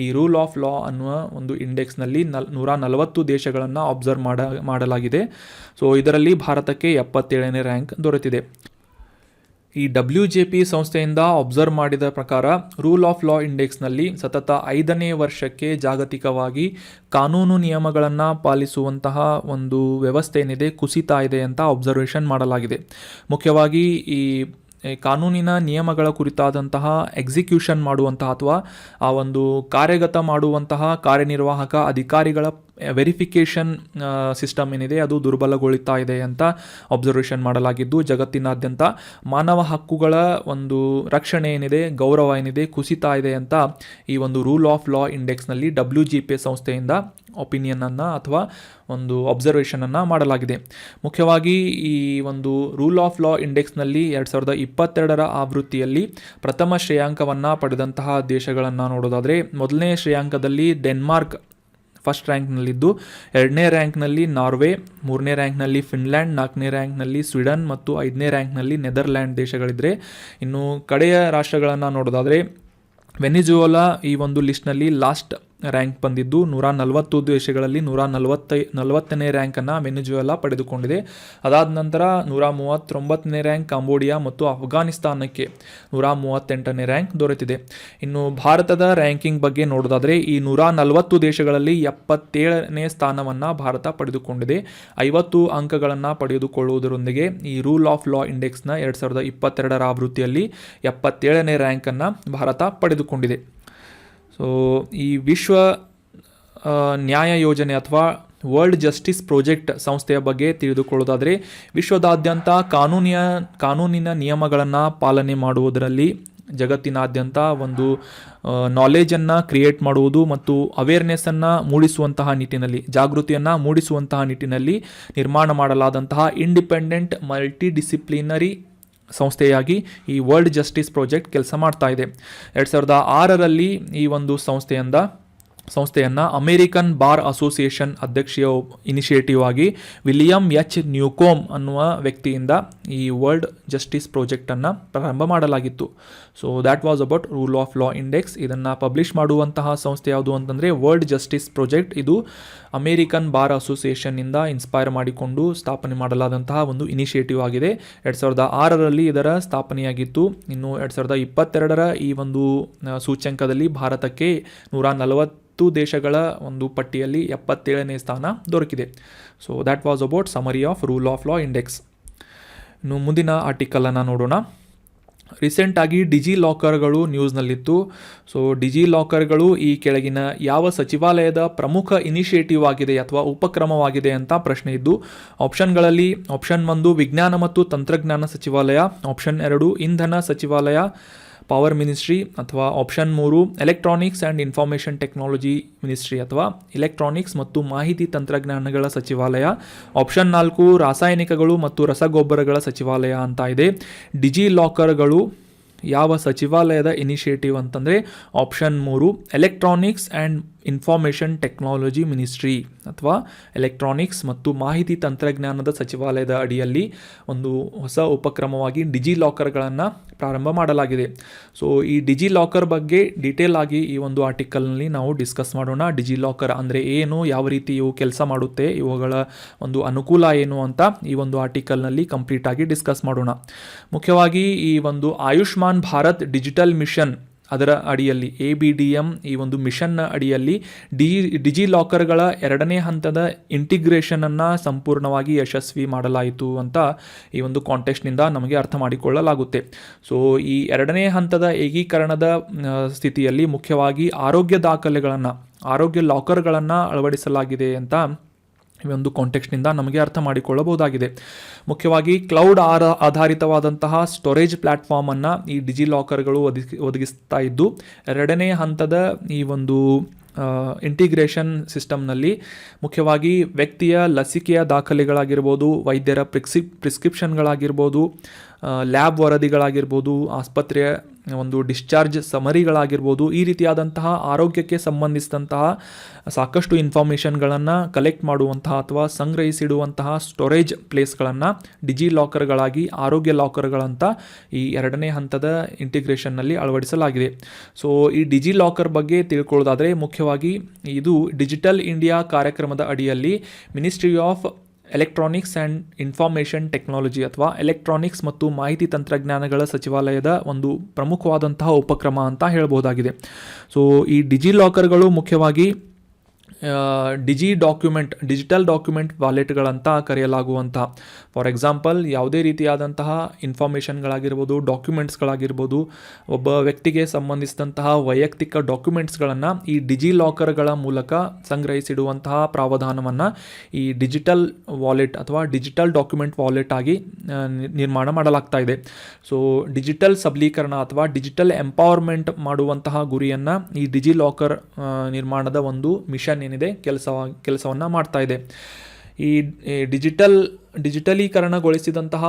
ಈ ರೂಲ್ ಆಫ್ ಲಾ ಅನ್ನುವ ಒಂದು ಇಂಡೆಕ್ಸ್ನಲ್ಲಿ 140 ದೇಶಗಳನ್ನು ಅಬ್ಸರ್ವ್ ಮಾಡಲಾಗಿದೆ. ಸೊ ಇದರಲ್ಲಿ ಭಾರತಕ್ಕೆ 77ನೇ ರ್ಯಾಂಕ್ ದೊರೆತಿದೆ. ಈ WJP ಸಂಸ್ಥೆಯಿಂದ ಅಬ್ಸರ್ವ್ ಮಾಡಿದ ಪ್ರಕಾರ ರೂಲ್ ಆಫ್ ಲಾ ಇಂಡೆಕ್ಸ್ನಲ್ಲಿ ಸತತ 5ನೇ ವರ್ಷಕ್ಕೆ ಜಾಗತಿಕವಾಗಿ ಕಾನೂನು ನಿಯಮಗಳನ್ನು ಪಾಲಿಸುವಂತಹ ಒಂದು ವ್ಯವಸ್ಥೆ ಏನಿದೆ ಕುಸಿತಾ ಇದೆ ಅಂತ ಅಬ್ಸರ್ವೇಷನ್ ಮಾಡಲಾಗಿದೆ. ಮುಖ್ಯವಾಗಿ ಈ ಕಾನೂನಿನ ನಿಯಮಗಳ ಕುರಿತಾದಂತಹ ಎಕ್ಸಿಕ್ಯೂಷನ್ ಮಾಡುವಂತಹ ಅಥವಾ ಆ ಒಂದು ಕಾರ್ಯಗತ ಮಾಡುವಂತಹ ಕಾರ್ಯನಿರ್ವಾಹಕ ಅಧಿಕಾರಿಗಳ ವೆರಿಫಿಕೇಷನ್ ಸಿಸ್ಟಮ್ ಏನಿದೆ ಅದು ದುರ್ಬಲಗೊಳ್ತಾ ಇದೆ ಅಂತ ಅಬ್ಸರ್ವೇಷನ್ ಮಾಡಲಾಗಿದ್ದು, ಜಗತ್ತಿನಾದ್ಯಂತ ಮಾನವ ಹಕ್ಕುಗಳ ಒಂದು ರಕ್ಷಣೆ ಏನಿದೆ, ಗೌರವ ಏನಿದೆ ಕುಸಿತಾ ಇದೆ ಅಂತ ಈ ಒಂದು ರೂಲ್ ಆಫ್ ಲಾ ಇಂಡೆಕ್ಸ್ನಲ್ಲಿ WGPA ಸಂಸ್ಥೆಯಿಂದ ಒಪಿನಿಯನನ್ನು ಅಥವಾ ಒಂದು ಅಬ್ಸರ್ವೇಷನನ್ನು ಮಾಡಲಾಗಿದೆ. ಮುಖ್ಯವಾಗಿ ಈ ಒಂದು ರೂಲ್ ಆಫ್ ಲಾ ಇಂಡೆಕ್ಸ್ನಲ್ಲಿ 2022ರ ಆವೃತ್ತಿಯಲ್ಲಿ ಪ್ರಥಮ ಶ್ರೇಯಾಂಕವನ್ನು ಪಡೆದಂತಹ ದೇಶಗಳನ್ನು ನೋಡೋದಾದರೆ, ಮೊದಲನೇ ಶ್ರೇಯಾಂಕದಲ್ಲಿ ಡೆನ್ಮಾರ್ಕ್ ಫಸ್ಟ್ ರ್ಯಾಂಕ್ನಲ್ಲಿದ್ದು, 2ನೇ ರ್ಯಾಂಕ್ನಲ್ಲಿ ನಾರ್ವೆ, 3ನೇ ರ್ಯಾಂಕ್ನಲ್ಲಿ ಫಿನ್ಲ್ಯಾಂಡ್, 4ನೇ ರ್ಯಾಂಕ್ನಲ್ಲಿ ಸ್ವೀಡನ್ ಮತ್ತು 5ನೇ ರ್ಯಾಂಕ್ನಲ್ಲಿ ನೆದರ್ಲ್ಯಾಂಡ್ ದೇಶಗಳಿದ್ದರೆ, ಇನ್ನು ಕಡೆಯ ರಾಷ್ಟ್ರಗಳನ್ನು ನೋಡೋದಾದರೆ ವೆನಿಜುವಲಾ ಈ ಒಂದು ಲಿಸ್ಟ್ನಲ್ಲಿ ಲಾಸ್ಟ್ ರ್ಯಾಂಕ್ ಬಂದಿದ್ದು 140 ದೇಶಗಳಲ್ಲಿ 140ನೇ ರ್ಯಾಂಕನ್ನು ವೆನಿಜುವೆಲಾ ಪಡೆದುಕೊಂಡಿದೆ. ಅದಾದ ನಂತರ 139ನೇ ರ್ಯಾಂಕ್ ಕಾಂಬೋಡಿಯಾ ಮತ್ತು ಅಫ್ಘಾನಿಸ್ತಾನಕ್ಕೆ 138ನೇ ರ್ಯಾಂಕ್ ದೊರೆತಿದೆ. ಇನ್ನು ಭಾರತದ ರ್ಯಾಂಕಿಂಗ್ ಬಗ್ಗೆ ನೋಡೋದಾದರೆ ಈ 140 ದೇಶಗಳಲ್ಲಿ 77ನೇ ಸ್ಥಾನವನ್ನು ಭಾರತ ಪಡೆದುಕೊಂಡಿದೆ. 50 ಅಂಕಗಳನ್ನು ಪಡೆದುಕೊಳ್ಳುವುದರೊಂದಿಗೆ ಈ ರೂಲ್ ಆಫ್ ಲಾ ಇಂಡೆಕ್ಸ್ನ 2022ರ ಆವೃತ್ತಿಯಲ್ಲಿ 77ನೇ ರ್ಯಾಂಕನ್ನು ಭಾರತ ಪಡೆದುಕೊಂಡಿದೆ. ಸೊ ಈ ವಿಶ್ವ ನ್ಯಾಯ ಯೋಜನೆ ಅಥವಾ ವರ್ಲ್ಡ್ ಜಸ್ಟಿಸ್ ಪ್ರಾಜೆಕ್ಟ್ ಸಂಸ್ಥೆಯ ಬಗ್ಗೆ ತಿಳಿದುಕೊಳ್ಳೋದಾದರೆ, ವಿಶ್ವದಾದ್ಯಂತ ಕಾನೂನಿನ ನಿಯಮಗಳನ್ನು ಪಾಲನೆ ಮಾಡುವುದರಲ್ಲಿ ಜಗತ್ತಿನಾದ್ಯಂತ ಒಂದು ನಾಲೆಜನ್ನು ಕ್ರಿಯೇಟ್ ಮಾಡುವುದು ಮತ್ತು ಅವೇರ್ನೆಸ್ಸನ್ನು ಮೂಡಿಸುವಂತಹ ನಿಟ್ಟಿನಲ್ಲಿ, ಜಾಗೃತಿಯನ್ನು ಮೂಡಿಸುವಂತಹ ನಿಟ್ಟಿನಲ್ಲಿ ನಿರ್ಮಾಣ ಮಾಡಲಾದಂತಹ ಇಂಡಿಪೆಂಡೆಂಟ್ ಮಲ್ಟಿ ಡಿಸಿಪ್ಲಿನರಿ ಸಂಸ್ಥೆಯಾಗಿ ಈ ವರ್ಲ್ಡ್ ಜಸ್ಟಿಸ್ ಪ್ರಾಜೆಕ್ಟ್ ಕೆಲಸ ಮಾಡ್ತಾ ಇದೆ. 2006ರಲ್ಲಿ ಈ ಒಂದು ಸಂಸ್ಥೆಯನ್ನು ಅಮೇರಿಕನ್ ಬಾರ್ ಅಸೋಸಿಯೇಷನ್ ಅಧ್ಯಕ್ಷೀಯ ಇನಿಷಿಯೇಟಿವ್ ಆಗಿ ವಿಲಿಯಂ ಎಚ್ ನ್ಯೂಕೋಮ್ ಅನ್ನುವ ವ್ಯಕ್ತಿಯಿಂದ ಈ ವರ್ಲ್ಡ್ ಜಸ್ಟಿಸ್ ಪ್ರಾಜೆಕ್ಟನ್ನು ಪ್ರಾರಂಭ ಮಾಡಲಾಗಿತ್ತು. So that was about rule of law index. ಇದನ್ನು ಪಬ್ಲಿಷ್ ಮಾಡುವಂತಹ ಸಂಸ್ಥೆ ಯಾವುದು ಅಂತಂದರೆ ವರ್ಲ್ಡ್ ಜಸ್ಟಿಸ್ ಪ್ರಾಜೆಕ್ಟ್. ಇದು ಅಮೇರಿಕನ್ ಬಾರ್ ಅಸೋಸಿಯೇಷನ್ನಿಂದ ಇನ್ಸ್ಪೈರ್ ಮಾಡಿಕೊಂಡು ಸ್ಥಾಪನೆ ಮಾಡಲಾದಂತಹ ಒಂದು ಇನಿಷಿಯೇಟಿವ್ ಆಗಿದೆ. 2006ರಲ್ಲಿ ಇದರ ಸ್ಥಾಪನೆಯಾಗಿತ್ತು. ಇನ್ನು 2022ರ ಈ ಒಂದು ಸೂಚ್ಯಂಕದಲ್ಲಿ ಭಾರತಕ್ಕೆ 140 ದೇಶಗಳ ಒಂದು ಪಟ್ಟಿಯಲ್ಲಿ 77ನೇ ಸ್ಥಾನ ದೊರಕಿದೆ. So that was about summary of rule of law index. ಇನ್ನು ಮುಂದಿನ ಆರ್ಟಿಕಲನ್ನು ನೋಡೋಣ. ರೀಸೆಂಟಾಗಿ ಡಿಜಿ ಲಾಕರ್ಗಳು ನ್ಯೂಸ್ನಲ್ಲಿತ್ತು. ಸೊ ಡಿಜಿ ಲಾಕರ್ಗಳು ಈ ಕೆಳಗಿನ ಯಾವ ಸಚಿವಾಲಯದ ಪ್ರಮುಖ ಇನಿಷಿಯೇಟಿವ್ ಆಗಿದೆ ಅಥವಾ ಉಪಕ್ರಮವಾಗಿದೆ ಅಂತ ಪ್ರಶ್ನೆ ಇದ್ದು, ಆಪ್ಷನ್ಗಳಲ್ಲಿ ಆಪ್ಷನ್ 1 ವಿಜ್ಞಾನ ಮತ್ತು ತಂತ್ರಜ್ಞಾನ ಸಚಿವಾಲಯ, ಆಪ್ಷನ್ 2 ಇಂಧನ ಸಚಿವಾಲಯ ಪವರ್ ಮಿನಿಸ್ಟ್ರಿ, ಅಥವಾ option 3 electronics and information technology ministry ಅಥವಾ ಎಲೆಕ್ಟ್ರಾನಿಕ್ಸ್ ಮತ್ತು ಮಾಹಿತಿ ತಂತ್ರಜ್ಞಾನಗಳ ಸಚಿವಾಲಯ, ಆಪ್ಷನ್ 4 ರಾಸಾಯನಿಕಗಳು ಮತ್ತು ರಸಗೊಬ್ಬರಗಳ ಸಚಿವಾಲಯ ಅಂತ ಇದೆ. ಡಿಜಿ ಲಾಕರ್ಗಳು ಯಾವ ಸಚಿವಾಲಯದ ಇನಿಷಿಯೇಟಿವ್ ಅಂತಂದರೆ option 3 electronics and information technology ministry ಅಥವಾ ಎಲೆಕ್ಟ್ರಾನಿಕ್ಸ್ ಮತ್ತು ಮಾಹಿತಿ ತಂತ್ರಜ್ಞಾನದ ಸಚಿವಾಲಯದ ಅಡಿಯಲ್ಲಿ ಒಂದು ಹೊಸ ಉಪಕ್ರಮವಾಗಿ ಡಿಜಿ ಲಾಕರ್ಗಳನ್ನು ಪ್ರಾರಂಭ ಮಾಡಲಾಗಿದೆ. ಸೊ ಈ ಡಿಜಿ ಲಾಕರ್ ಬಗ್ಗೆ ಡೀಟೇಲ್ ಆಗಿ ಈ ಒಂದು ಆರ್ಟಿಕಲ್ನಲ್ಲಿ ನಾವು ಡಿಸ್ಕಸ್ ಮಾಡೋಣ. ಡಿಜಿ ಲಾಕರ್ ಅಂದರೆ ಏನು, ಯಾವ ರೀತಿ ಇವು ಕೆಲಸ ಮಾಡುತ್ತೆ, ಇವುಗಳ ಒಂದು ಅನುಕೂಲ ಏನು ಅಂತ ಈ ಒಂದು ಆರ್ಟಿಕಲ್ನಲ್ಲಿ ಕಂಪ್ಲೀಟ್ ಆಗಿ ಡಿಸ್ಕಸ್ ಮಾಡೋಣ. ಮುಖ್ಯವಾಗಿ ಈ ಒಂದು ಆಯುಷ್ಮಾನ್ ಭಾರತ್ ಡಿಜಿಟಲ್ ಮಿಷನ್ ಅದರ ಅಡಿಯಲ್ಲಿ ABDM ಈ ಒಂದು ಮಿಷನ್ನ ಅಡಿಯಲ್ಲಿ ಡಿಜಿ ಲಾಕರ್ಗಳ 2ನೇ ಹಂತದ ಇಂಟಿಗ್ರೇಷನನ್ನು ಸಂಪೂರ್ಣವಾಗಿ ಯಶಸ್ವಿ ಮಾಡಲಾಯಿತು ಅಂತ ಈ ಒಂದು ಕಾಂಟೆಕ್ಸ್ಟ್ನಿಂದ ನಮಗೆ ಅರ್ಥ ಮಾಡಿಕೊಳ್ಳಲಾಗುತ್ತೆ. ಸೊ ಈ 2ನೇ ಹಂತದ ಏಕೀಕರಣದ ಸ್ಥಿತಿಯಲ್ಲಿ ಮುಖ್ಯವಾಗಿ ಆರೋಗ್ಯ ಲಾಕರ್ಗಳನ್ನು ಅಳವಡಿಸಲಾಗಿದೆ ಅಂತ ಈ ಒಂದು ಕಾಂಟೆಕ್ಸ್ಟ್ನಿಂದ ನಮಗೆ ಅರ್ಥ ಮಾಡಿಕೊಳ್ಳಬಹುದಾಗಿದೆ. ಮುಖ್ಯವಾಗಿ ಕ್ಲೌಡ್ ಆಧಾರಿತವಾದಂತಹ ಸ್ಟೋರೇಜ್ ಪ್ಲ್ಯಾಟ್ಫಾರ್ಮನ್ನು ಈ ಡಿಜಿ ಲಾಕರ್ಗಳು ಒದಗಿಸ್ತಾ ಇದ್ದು, 2ನೇ ಹಂತದ ಈ ಒಂದು ಇಂಟಿಗ್ರೇಷನ್ ಸಿಸ್ಟಮ್ನಲ್ಲಿ ಮುಖ್ಯವಾಗಿ ವ್ಯಕ್ತಿಯ ಲಸಿಕೆಯ ದಾಖಲೆಗಳಾಗಿರ್ಬೋದು, ವೈದ್ಯರ ಪ್ರಿಸ್ಕ್ರಿಪ್ಷನ್ಗಳಾಗಿರ್ಬೋದು, ಲ್ಯಾಬ್ ವರದಿಗಳಾಗಿರ್ಬೋದು, ಆಸ್ಪತ್ರೆಯ ಒಂದು ಡಿಸ್ಚಾರ್ಜ್ ಸಮರಿಗಳಾಗಿರ್ಬೋದು, ಈ ರೀತಿಯಾದಂತಹ ಆರೋಗ್ಯಕ್ಕೆ ಸಂಬಂಧಿಸಿದಂತಹ ಸಾಕಷ್ಟು ಇನ್ಫಾರ್ಮೇಷನ್ಗಳನ್ನು ಕಲೆಕ್ಟ್ ಮಾಡುವಂತಹ ಅಥವಾ ಸಂಗ್ರಹಿಸಿಡುವಂತಹ ಸ್ಟೋರೇಜ್ ಪ್ಲೇಸ್ಗಳನ್ನು ಡಿಜಿ ಲಾಕರ್ಗಳಾಗಿ ಆರೋಗ್ಯ ಲಾಕರ್ಗಳಂತ ಈ 2ನೇ ಹಂತದ ಇಂಟಿಗ್ರೇಷನ್ನಲ್ಲಿ ಅಳವಡಿಸಲಾಗಿದೆ. ಸೊ ಈ ಡಿಜಿ ಲಾಕರ್ ಬಗ್ಗೆ ತಿಳ್ಕೊಳ್ಳೋದಾದರೆ ಮುಖ್ಯವಾಗಿ ಇದು ಡಿಜಿಟಲ್ ಇಂಡಿಯಾ ಕಾರ್ಯಕ್ರಮದ ಅಡಿಯಲ್ಲಿ ministry of electronics and information technology ಅಥವಾ ಎಲೆಕ್ಟ್ರಾನಿಕ್ಸ್ ಮತ್ತು ಮಾಹಿತಿ ತಂತ್ರಜ್ಞಾನಗಳ ಸಚಿವಾಲಯದ ಒಂದು ಪ್ರಮುಖವಾದಂತಹ ಉಪಕ್ರಮ ಅಂತ ಹೇಳ್ಬೋದಾಗಿದೆ. ಸೊ ಈ ಡಿಜಿ ಲಾಕರ್ಗಳು ಮುಖ್ಯವಾಗಿ ಡಿಜಿಟಲ್ ಡಾಕ್ಯುಮೆಂಟ್ ವಾಲೆಟ್ಗಳಂತ ಕರೆಯಲಾಗುವಂಥ. ಫಾರ್ ಎಕ್ಸಾಂಪಲ್, ಯಾವುದೇ ರೀತಿಯಾದಂತಹ ಇನ್ಫಾರ್ಮೇಷನ್ಗಳಾಗಿರ್ಬೋದು, ಡಾಕ್ಯುಮೆಂಟ್ಸ್ಗಳಾಗಿರ್ಬೋದು, ಒಬ್ಬ ವ್ಯಕ್ತಿಗೆ ಸಂಬಂಧಿಸಿದಂತಹ ವೈಯಕ್ತಿಕ ಡಾಕ್ಯುಮೆಂಟ್ಸ್ಗಳನ್ನು ಈ ಡಿಜಿಲಾಕರ್ಗಳ ಮೂಲಕ ಸಂಗ್ರಹಿಸಿಡುವಂತಹ ಪ್ರಾವಧಾನವನ್ನು ಈ ಡಿಜಿಟಲ್ ವಾಲೆಟ್ ಅಥವಾ ಡಿಜಿಟಲ್ ಡಾಕ್ಯುಮೆಂಟ್ ವಾಲೆಟ್ ಆಗಿ ನಿರ್ಮಾಣ ಮಾಡಲಾಗ್ತಾ ಇದೆ. ಸೊ ಡಿಜಿಟಲ್ ಸಬಲೀಕರಣ ಅಥವಾ ಡಿಜಿಟಲ್ ಎಂಪವರ್ಮೆಂಟ್ ಮಾಡುವಂತಹ ಗುರಿಯನ್ನು ಈ ಡಿಜಿಲಾಕರ್ ನಿರ್ಮಾಣದ ಒಂದು ಮಿಷನ್ ಏನಿದೆ ಕೆಲಸವನ್ನು ಮಾಡ್ತಾ ಇದೆ. ಈ ಡಿಜಿಟಲೀಕರಣಗೊಳಿಸಿದಂತಹ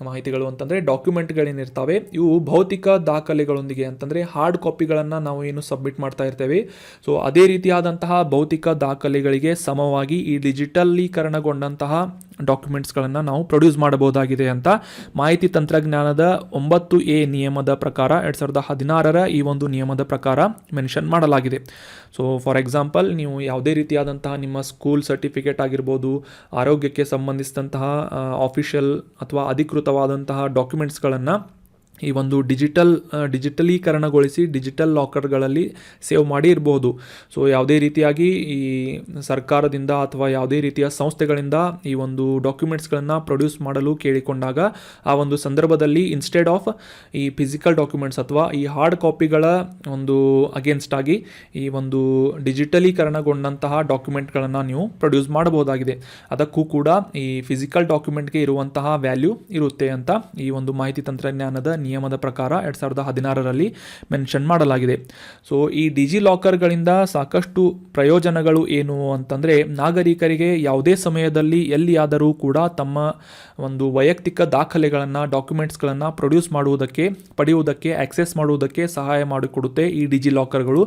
ಮಾಹಿತಿಗಳು ಅಂತಂದರೆ ಡಾಕ್ಯುಮೆಂಟ್ಗಳೇನಿರ್ತವೆ, ಇವು ಭೌತಿಕ ದಾಖಲೆಗಳೊಂದಿಗೆ ಅಂತಂದರೆ ಹಾರ್ಡ್ ಕಾಪಿಗಳನ್ನು ನಾವು ಏನು ಸಬ್ಮಿಟ್ ಮಾಡ್ತಾ ಇರ್ತೇವೆ, ಸೊ ಅದೇ ರೀತಿಯಾದಂತಹ ಭೌತಿಕ ದಾಖಲೆಗಳಿಗೆ ಸಮವಾಗಿ ಈ ಡಿಜಿಟಲೀಕರಣಗೊಂಡಂತಹ ಡಾಕ್ಯುಮೆಂಟ್ಸ್ಗಳನ್ನು ನಾವು ಪ್ರೊಡ್ಯೂಸ್ ಮಾಡಬಹುದಾಗಿದೆ ಅಂತ ಮಾಹಿತಿ ತಂತ್ರಜ್ಞಾನದ 9A ನಿಯಮದ ಪ್ರಕಾರ 2016ರ ಈ ಒಂದು ನಿಯಮದ ಪ್ರಕಾರ ಮೆನ್ಷನ್ ಮಾಡಲಾಗಿದೆ. ಸೊ ಫಾರ್ ಎಕ್ಸಾಂಪಲ್, ನೀವು ಯಾವುದೇ ರೀತಿಯಾದಂತಹ ನಿಮ್ಮ ಸ್ಕೂಲ್ ಸರ್ಟಿಫಿಕೇಟ್ ಆಗಿರ್ಬೋದು, ಆರೋಗ್ಯಕ್ಕೆ ಸಂಬಂಧಿಸಿದಂತಹ ಆಫಿಷಿಯಲ್ ಅಥವಾ ಅಧಿಕೃತವಾದಂತಹ ಡಾಕ್ಯುಮೆಂಟ್ಸ್ಗಳನ್ನು ಈ ಒಂದು ಡಿಜಿಟಲೀಕರಣಗೊಳಿಸಿ ಡಿಜಿಟಲ್ ಲಾಕರ್ಗಳಲ್ಲಿ ಸೇವ್ ಮಾಡಿ ಇರಬಹುದು. ಸೊ ಯಾವುದೇ ರೀತಿಯಾಗಿ ಈ ಸರ್ಕಾರದಿಂದ ಅಥವಾ ಯಾವುದೇ ರೀತಿಯ ಸಂಸ್ಥೆಗಳಿಂದ ಈ ಒಂದು ಡಾಕ್ಯುಮೆಂಟ್ಸ್ಗಳನ್ನು ಪ್ರೊಡ್ಯೂಸ್ ಮಾಡಲು ಕೇಳಿಕೊಂಡಾಗ ಆ ಒಂದು ಸಂದರ್ಭದಲ್ಲಿ ಇನ್ಸ್ಟೆಡ್ ಆಫ್ ಈ ಫಿಸಿಕಲ್ ಡಾಕ್ಯುಮೆಂಟ್ಸ್ ಅಥವಾ ಈ ಹಾರ್ಡ್ ಕಾಪಿಗಳ ಒಂದು ಅಗೇನ್ಸ್ಟ್ ಆಗಿ ಈ ಒಂದು ಡಿಜಿಟಲೀಕರಣಗೊಂಡಂತಹ ಡಾಕ್ಯುಮೆಂಟ್ಗಳನ್ನು ನೀವು ಪ್ರೊಡ್ಯೂಸ್ ಮಾಡಬಹುದಾಗಿದೆ. ಅದಕ್ಕೂ ಕೂಡ ಈ ಫಿಸಿಕಲ್ ಡಾಕ್ಯುಮೆಂಟ್ಗೆ ಇರುವಂತಹ ವ್ಯಾಲ್ಯೂ ಇರುತ್ತೆ ಅಂತ ಈ ಒಂದು ಮಾಹಿತಿ ತಂತ್ರಜ್ಞಾನದ ನಿಯಮದ ಪ್ರಕಾರ 2016ರಲ್ಲಿ ಮೆನ್ಷನ್ ಮಾಡಲಾಗಿದೆ. ಸೊ ಈ ಡಿಜಿಲಾಕರ್ಗಳಿಂದ ಸಾಕಷ್ಟು ಪ್ರಯೋಜನಗಳು ಏನು ಅಂತಂದರೆ, ನಾಗರಿಕರಿಗೆ ಯಾವುದೇ ಸಮಯದಲ್ಲಿ ಎಲ್ಲಿಯಾದರೂ ಕೂಡ ತಮ್ಮ ಒಂದು ವೈಯಕ್ತಿಕ ದಾಖಲೆಗಳನ್ನು, ಡಾಕ್ಯುಮೆಂಟ್ಸ್ಗಳನ್ನು ಪ್ರೊಡ್ಯೂಸ್ ಪಡೆಯುವುದಕ್ಕೆ ಆಕ್ಸೆಸ್ ಮಾಡುವುದಕ್ಕೆ ಸಹಾಯ ಮಾಡಿಕೊಡುತ್ತೆ ಈ ಡಿಜಿಲಾಕರ್ಗಳು.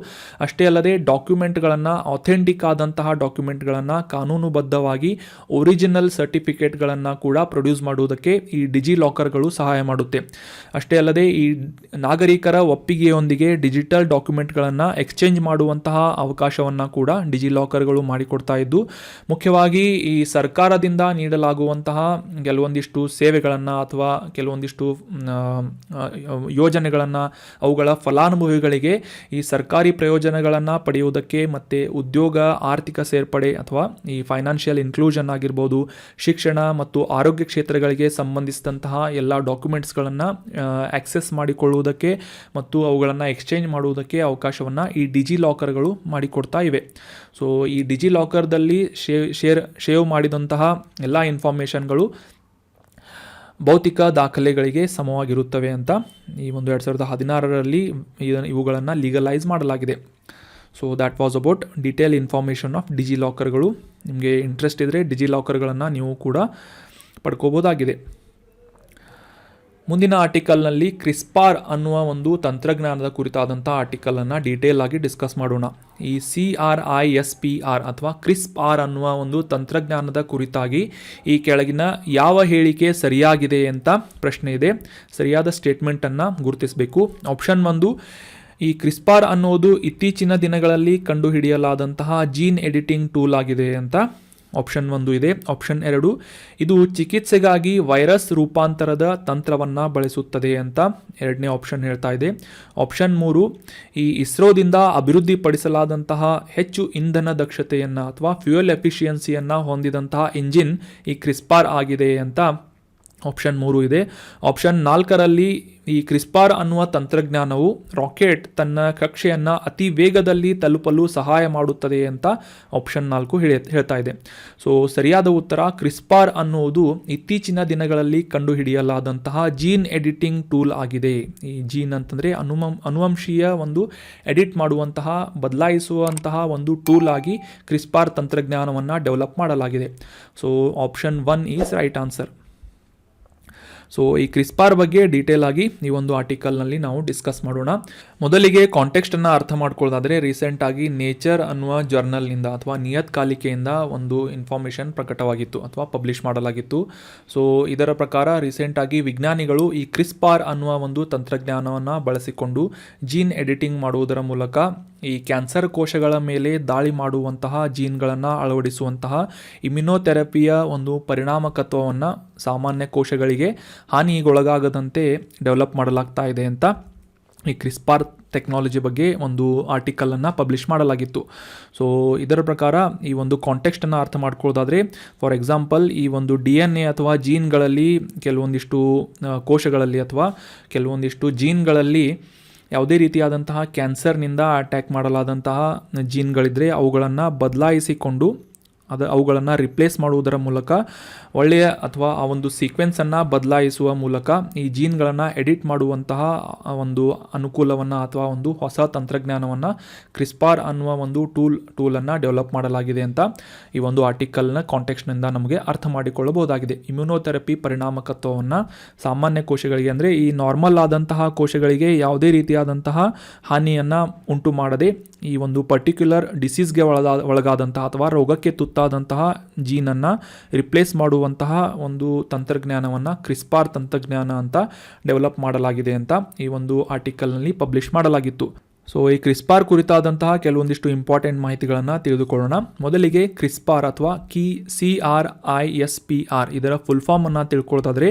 ಅಷ್ಟೇ ಅಲ್ಲದೆ ಡಾಕ್ಯುಮೆಂಟ್ಗಳನ್ನು, ಅಥೆಂಟಿಕ್ ಆದಂತಹ ಡಾಕ್ಯುಮೆಂಟ್ಗಳನ್ನು ಕಾನೂನುಬದ್ಧವಾಗಿ ಒರಿಜಿನಲ್ ಸರ್ಟಿಫಿಕೇಟ್ಗಳನ್ನು ಕೂಡ ಪ್ರೊಡ್ಯೂಸ್ ಮಾಡುವುದಕ್ಕೆ ಈ ಡಿಜಿಲಾಕರ್ಗಳು ಸಹಾಯ ಮಾಡುತ್ತೆ. ಅಷ್ಟೇ ಅಲ್ಲದೆ ಈ ನಾಗರಿಕರ ಒಪ್ಪಿಗೆಯೊಂದಿಗೆ ಡಿಜಿಟಲ್ ಡಾಕ್ಯುಮೆಂಟ್ಗಳನ್ನು ಎಕ್ಸ್ಚೇಂಜ್ ಮಾಡುವಂತಹ ಅವಕಾಶವನ್ನು ಕೂಡ ಡಿಜಿಲಾಕರ್ಗಳು ಮಾಡಿಕೊಡ್ತಾ ಇದ್ದು, ಮುಖ್ಯವಾಗಿ ಈ ಸರ್ಕಾರದಿಂದ ನೀಡಲಾಗುವಂತಹ ಕೆಲವೊಂದಿಷ್ಟು ಸೇವೆಗಳನ್ನು ಅಥವಾ ಕೆಲವೊಂದಿಷ್ಟು ಯೋಜನೆಗಳನ್ನು ಅವುಗಳ ಫಲಾನುಭವಿಗಳಿಗೆ ಈ ಸರ್ಕಾರಿ ಪ್ರಯೋಜನಗಳನ್ನು ಪಡೆಯುವುದಕ್ಕೆ ಮತ್ತು ಉದ್ಯೋಗ, ಆರ್ಥಿಕ ಸೇರ್ಪಡೆ ಅಥವಾ ಈ ಫೈನಾನ್ಷಿಯಲ್ ಇನ್ಕ್ಲೂಷನ್ ಆಗಿರ್ಬೋದು, ಶಿಕ್ಷಣ ಮತ್ತು ಆರೋಗ್ಯ ಕ್ಷೇತ್ರಗಳಿಗೆ ಸಂಬಂಧಿಸಿದಂತಹ ಎಲ್ಲ ಡಾಕ್ಯುಮೆಂಟ್ಸ್ಗಳನ್ನು ಆಕ್ಸೆಸ್ ಮಾಡಿಕೊಳ್ಳುವುದಕ್ಕೆ ಮತ್ತು ಅವುಗಳನ್ನು ಎಕ್ಸ್ಚೇಂಜ್ ಮಾಡುವುದಕ್ಕೆ ಅವಕಾಶವನ್ನು ಈ ಡಿಜಿಲಾಕರ್ಗಳು ಮಾಡಿಕೊಡ್ತಾ ಇವೆ. ಸೊ ಈ ಡಿಜಿಲಾಕರ್ದಲ್ಲಿ ಶೇವ್ ಮಾಡಿದಂತಹ ಎಲ್ಲ ಇನ್ಫಾರ್ಮೇಷನ್ಗಳು ಭೌತಿಕ ದಾಖಲೆಗಳಿಗೆ ಸಮವಾಗಿರುತ್ತವೆ ಅಂತ ಈ ಒಂದು 2016ರಲ್ಲಿ ಇವುಗಳನ್ನು ಲೀಗಲೈಸ್ ಮಾಡಲಾಗಿದೆ. So that was about detail information of ಡಿಜಿಲಾಕರ್ಗಳು. ನಿಮಗೆ ಇಂಟ್ರೆಸ್ಟ್ ಇದ್ದರೆ ಡಿಜಿಲಾಕರ್ಗಳನ್ನು ನೀವು ಕೂಡ ಪಡ್ಕೋಬೋದಾಗಿದೆ. ಮುಂದಿನ ಆರ್ಟಿಕಲ್ನಲ್ಲಿ ಕ್ರಿಸ್ಪಾರ್ ಅನ್ನುವ ಒಂದು ತಂತ್ರಜ್ಞಾನದ ಕುರಿತಾದಂಥ ಆರ್ಟಿಕಲನ್ನು ಡೀಟೇಲ್ ಆಗಿ ಡಿಸ್ಕಸ್ ಮಾಡೋಣ. ಈ CRISPR ಅಥವಾ ಕ್ರಿಸ್ಪಾರ್ ಅನ್ನುವ ಒಂದು ತಂತ್ರಜ್ಞಾನದ ಕುರಿತಾಗಿ ಈ ಕೆಳಗಿನ ಯಾವ ಹೇಳಿಕೆ ಸರಿಯಾಗಿದೆ ಅಂತ ಪ್ರಶ್ನೆ ಇದೆ. ಸರಿಯಾದ ಸ್ಟೇಟ್ಮೆಂಟನ್ನು ಗುರುತಿಸಬೇಕು. ಆಪ್ಷನ್ 1, ಈ ಕ್ರಿಸ್ಪಾರ್ ಅನ್ನೋದು ಇತ್ತೀಚಿನ ದಿನಗಳಲ್ಲಿ ಕಂಡುಹಿಡಿಯಲಾದಂತಹ ಜೀನ್ ಎಡಿಟಿಂಗ್ ಟೂಲ್ ಆಗಿದೆ ಅಂತ ಆಪ್ಷನ್ 1 ಇದೆ. ಆಪ್ಷನ್ 2, ಇದು ಚಿಕಿತ್ಸೆಗಾಗಿ ವೈರಸ್ ರೂಪಾಂತರದ ತಂತ್ರವನ್ನು ಬಳಸುತ್ತದೆ ಅಂತ ಎರಡನೇ ಆಪ್ಷನ್ ಹೇಳ್ತಾ ಇದೆ. ಆಪ್ಷನ್ 3, ಈ ಇಸ್ರೋದಿಂದ ಅಭಿವೃದ್ಧಿಪಡಿಸಲಾದಂತಹ ಹೆಚ್ಚು ಇಂಧನ ದಕ್ಷತೆಯನ್ನು ಅಥವಾ ಫ್ಯೂಯಲ್ ಎಫಿಷಿಯನ್ಸಿಯನ್ನು ಹೊಂದಿದಂತಹ ಇಂಜಿನ್ ಈ ಕ್ರಿಸ್ಪಾರ್ ಆಗಿದೆ ಅಂತ ಆಪ್ಷನ್ 3 ಇದೆ. ಆಪ್ಷನ್ 4ರಲ್ಲಿ ಈ ಕ್ರಿಸ್ಪಾರ್ ಅನ್ನುವ ತಂತ್ರಜ್ಞಾನವು ರಾಕೆಟ್ ತನ್ನ ಕಕ್ಷೆಯನ್ನು ಅತಿ ವೇಗದಲ್ಲಿ ತಲುಪಲು ಸಹಾಯ ಮಾಡುತ್ತದೆ ಅಂತ ಆಪ್ಷನ್ 4 ಹೇಳ್ತಾ ಇದೆ. ಸೊ ಸರಿಯಾದ ಉತ್ತರ ಕ್ರಿಸ್ಪಾರ್ ಅನ್ನುವುದು ಇತ್ತೀಚಿನ ದಿನಗಳಲ್ಲಿ ಕಂಡುಹಿಡಿಯಲಾದಂತಹ ಜೀನ್ ಎಡಿಟಿಂಗ್ ಟೂಲ್ ಆಗಿದೆ. ಈ ಜೀನ್ ಅಂತಂದರೆ ಅನುವಂಶೀಯ ಒಂದು ಎಡಿಟ್ ಮಾಡುವಂತಹ, ಬದಲಾಯಿಸುವಂತಹ ಒಂದು ಟೂಲ್ ಆಗಿ ಕ್ರಿಸ್ಪಾರ್ ತಂತ್ರಜ್ಞಾನವನ್ನು ಡೆವಲಪ್ ಮಾಡಲಾಗಿದೆ. So option 1 is right answer. So ಈ ಕ್ರಿಸ್ಪಾರ್ ಬಗ್ಗೆ ಡೀಟೇಲ್ ಆಗಿ ಈ ಒಂದು ಆರ್ಟಿಕಲ್ನಲ್ಲಿ ನಾವು ಡಿಸ್ಕಸ್ ಮಾಡೋಣ. ಮೊದಲಿಗೆ ಕಾಂಟೆಕ್ಸ್ಟನ್ನು ಅರ್ಥ ಮಾಡ್ಕೊಳ್ಳೋದಾದರೆ, ರೀಸೆಂಟಾಗಿ ನೇಚರ್ ಅನ್ನುವ ಜರ್ನಲ್ನಿಂದ ಅಥವಾ ನಿಯತ್ಕಾಲಿಕೆಯಿಂದ ಒಂದು ಇನ್ಫಾರ್ಮೇಷನ್ ಪ್ರಕಟವಾಗಿತ್ತು ಅಥವಾ ಪಬ್ಲಿಷ್ ಮಾಡಲಾಗಿತ್ತು. ಸೊ ಇದರ ಪ್ರಕಾರ ರೀಸೆಂಟಾಗಿ ವಿಜ್ಞಾನಿಗಳು ಈ ಕ್ರಿಸ್ಪಾರ್ ಅನ್ನುವ ಒಂದು ತಂತ್ರಜ್ಞಾನವನ್ನು ಬಳಸಿಕೊಂಡು ಜೀನ್ ಎಡಿಟಿಂಗ್ ಮಾಡುವುದರ ಮೂಲಕ ಈ ಕ್ಯಾನ್ಸರ್ ಕೋಶಗಳ ಮೇಲೆ ದಾಳಿ ಮಾಡುವಂತಹ ಜೀನ್ಗಳನ್ನು ಅಳವಡಿಸುವಂತಹ ಇಮ್ಯುನೋಥೆರಪಿಯ ಒಂದು ಪರಿಣಾಮಕತ್ವವನ್ನು ಸಾಮಾನ್ಯ ಕೋಶಗಳಿಗೆ ಹಾನಿಗೊಳಗಾಗದಂತೆ ಡೆವಲಪ್ ಮಾಡಲಾಗ್ತಾ ಇದೆ ಅಂತ ಈ ಕ್ರಿಸ್ಪಾರ್ ಟೆಕ್ನಾಲಜಿ ಬಗ್ಗೆ ಒಂದು ಆರ್ಟಿಕಲನ್ನು ಪಬ್ಲಿಷ್ ಮಾಡಲಾಗಿತ್ತು. ಸೊ ಇದರ ಪ್ರಕಾರ ಈ ಒಂದು ಕಾಂಟೆಕ್ಸ್ಟನ್ನು ಅರ್ಥ ಮಾಡ್ಕೊಳ್ಳೋದಾದರೆ, ಫಾರ್ ಎಕ್ಸಾಂಪಲ್ ಈ ಒಂದು DNA ಅಥವಾ ಜೀನ್ಗಳಲ್ಲಿ ಕೆಲವೊಂದಿಷ್ಟು ಕೋಶಗಳಲ್ಲಿ ಅಥವಾ ಕೆಲವೊಂದಿಷ್ಟು ಜೀನ್ಗಳಲ್ಲಿ ಯಾವುದೇ ರೀತಿಯಾದಂತಹ ಕ್ಯಾನ್ಸರ್ನಿಂದ ಅಟ್ಯಾಕ್ ಮಾಡಲಾದಂತಹ ಜೀನ್ಗಳಿದ್ದರೆ ಅವುಗಳನ್ನು ಬದಲಾಯಿಸಿಕೊಂಡು ಅವುಗಳನ್ನು ರಿಪ್ಲೇಸ್ ಮಾಡುವುದರ ಮೂಲಕ ಒಳ್ಳೆಯ ಅಥವಾ ಆ ಒಂದು ಸೀಕ್ವೆನ್ಸನ್ನು ಬದಲಾಯಿಸುವ ಮೂಲಕ ಈ ಜೀನ್ಗಳನ್ನು ಎಡಿಟ್ ಮಾಡುವಂತಹ ಒಂದು ಅನುಕೂಲವನ್ನು ಅಥವಾ ಒಂದು ಹೊಸ ತಂತ್ರಜ್ಞಾನವನ್ನು ಕ್ರಿಸ್ಪಾರ್ ಅನ್ನುವ ಒಂದು ಟೂಲನ್ನು ಡೆವಲಪ್ ಮಾಡಲಾಗಿದೆ ಅಂತ ಈ ಒಂದು ಆರ್ಟಿಕಲ್ನ ಕಾಂಟೆಕ್ಸ್ಟ್ನಿಂದ ನಮಗೆ ಅರ್ಥ ಮಾಡಿಕೊಳ್ಳಬಹುದಾಗಿದೆ. ಇಮ್ಯುನೋಥೆರಪಿ ಪರಿಣಾಮಕತ್ವವನ್ನು ಸಾಮಾನ್ಯ ಕೋಶಗಳಿಗೆ ಅಂದರೆ ಈ ನಾರ್ಮಲ್ ಆದಂತಹ ಕೋಶಗಳಿಗೆ ಯಾವುದೇ ರೀತಿಯಾದಂತಹ ಹಾನಿಯನ್ನು ಉಂಟು ಮಾಡದೆ ಈ ಒಂದು ಪರ್ಟಿಕ್ಯುಲರ್ ಡಿಸೀಸ್ಗೆ ಒಳಗಾದಂತಹ ಅಥವಾ ರೋಗಕ್ಕೆ ತುತ್ತಾದಂತಹ ಜೀನನ್ನು ರಿಪ್ಲೇಸ್ ಮಾಡುವಂತಹ ಒಂದು ತಂತ್ರಜ್ಞಾನವನ್ನು ಕ್ರಿಸ್ಪಾರ್ ತಂತ್ರಜ್ಞಾನ ಅಂತ ಡೆವಲಪ್ ಮಾಡಲಾಗಿದೆ ಅಂತ ಈ ಒಂದು ಆರ್ಟಿಕಲ್ನಲ್ಲಿ ಪಬ್ಲಿಷ್ ಮಾಡಲಾಗಿತ್ತು. ಸೊ ಈ ಕ್ರಿಸ್ಪಾರ್ ಕುರಿತಾದಂತಹ ಕೆಲವೊಂದಿಷ್ಟು ಇಂಪಾರ್ಟೆಂಟ್ ಮಾಹಿತಿಗಳನ್ನು ತಿಳಿದುಕೊಳ್ಳೋಣ. ಮೊದಲಿಗೆ ಕ್ರಿಸ್ಪಾರ್ ಅಥವಾ CRISPR ಇದರ ಫುಲ್ ಫಾರ್ಮನ್ನು ತಿಳ್ಕೊಳ್ಳೋದಾದರೆ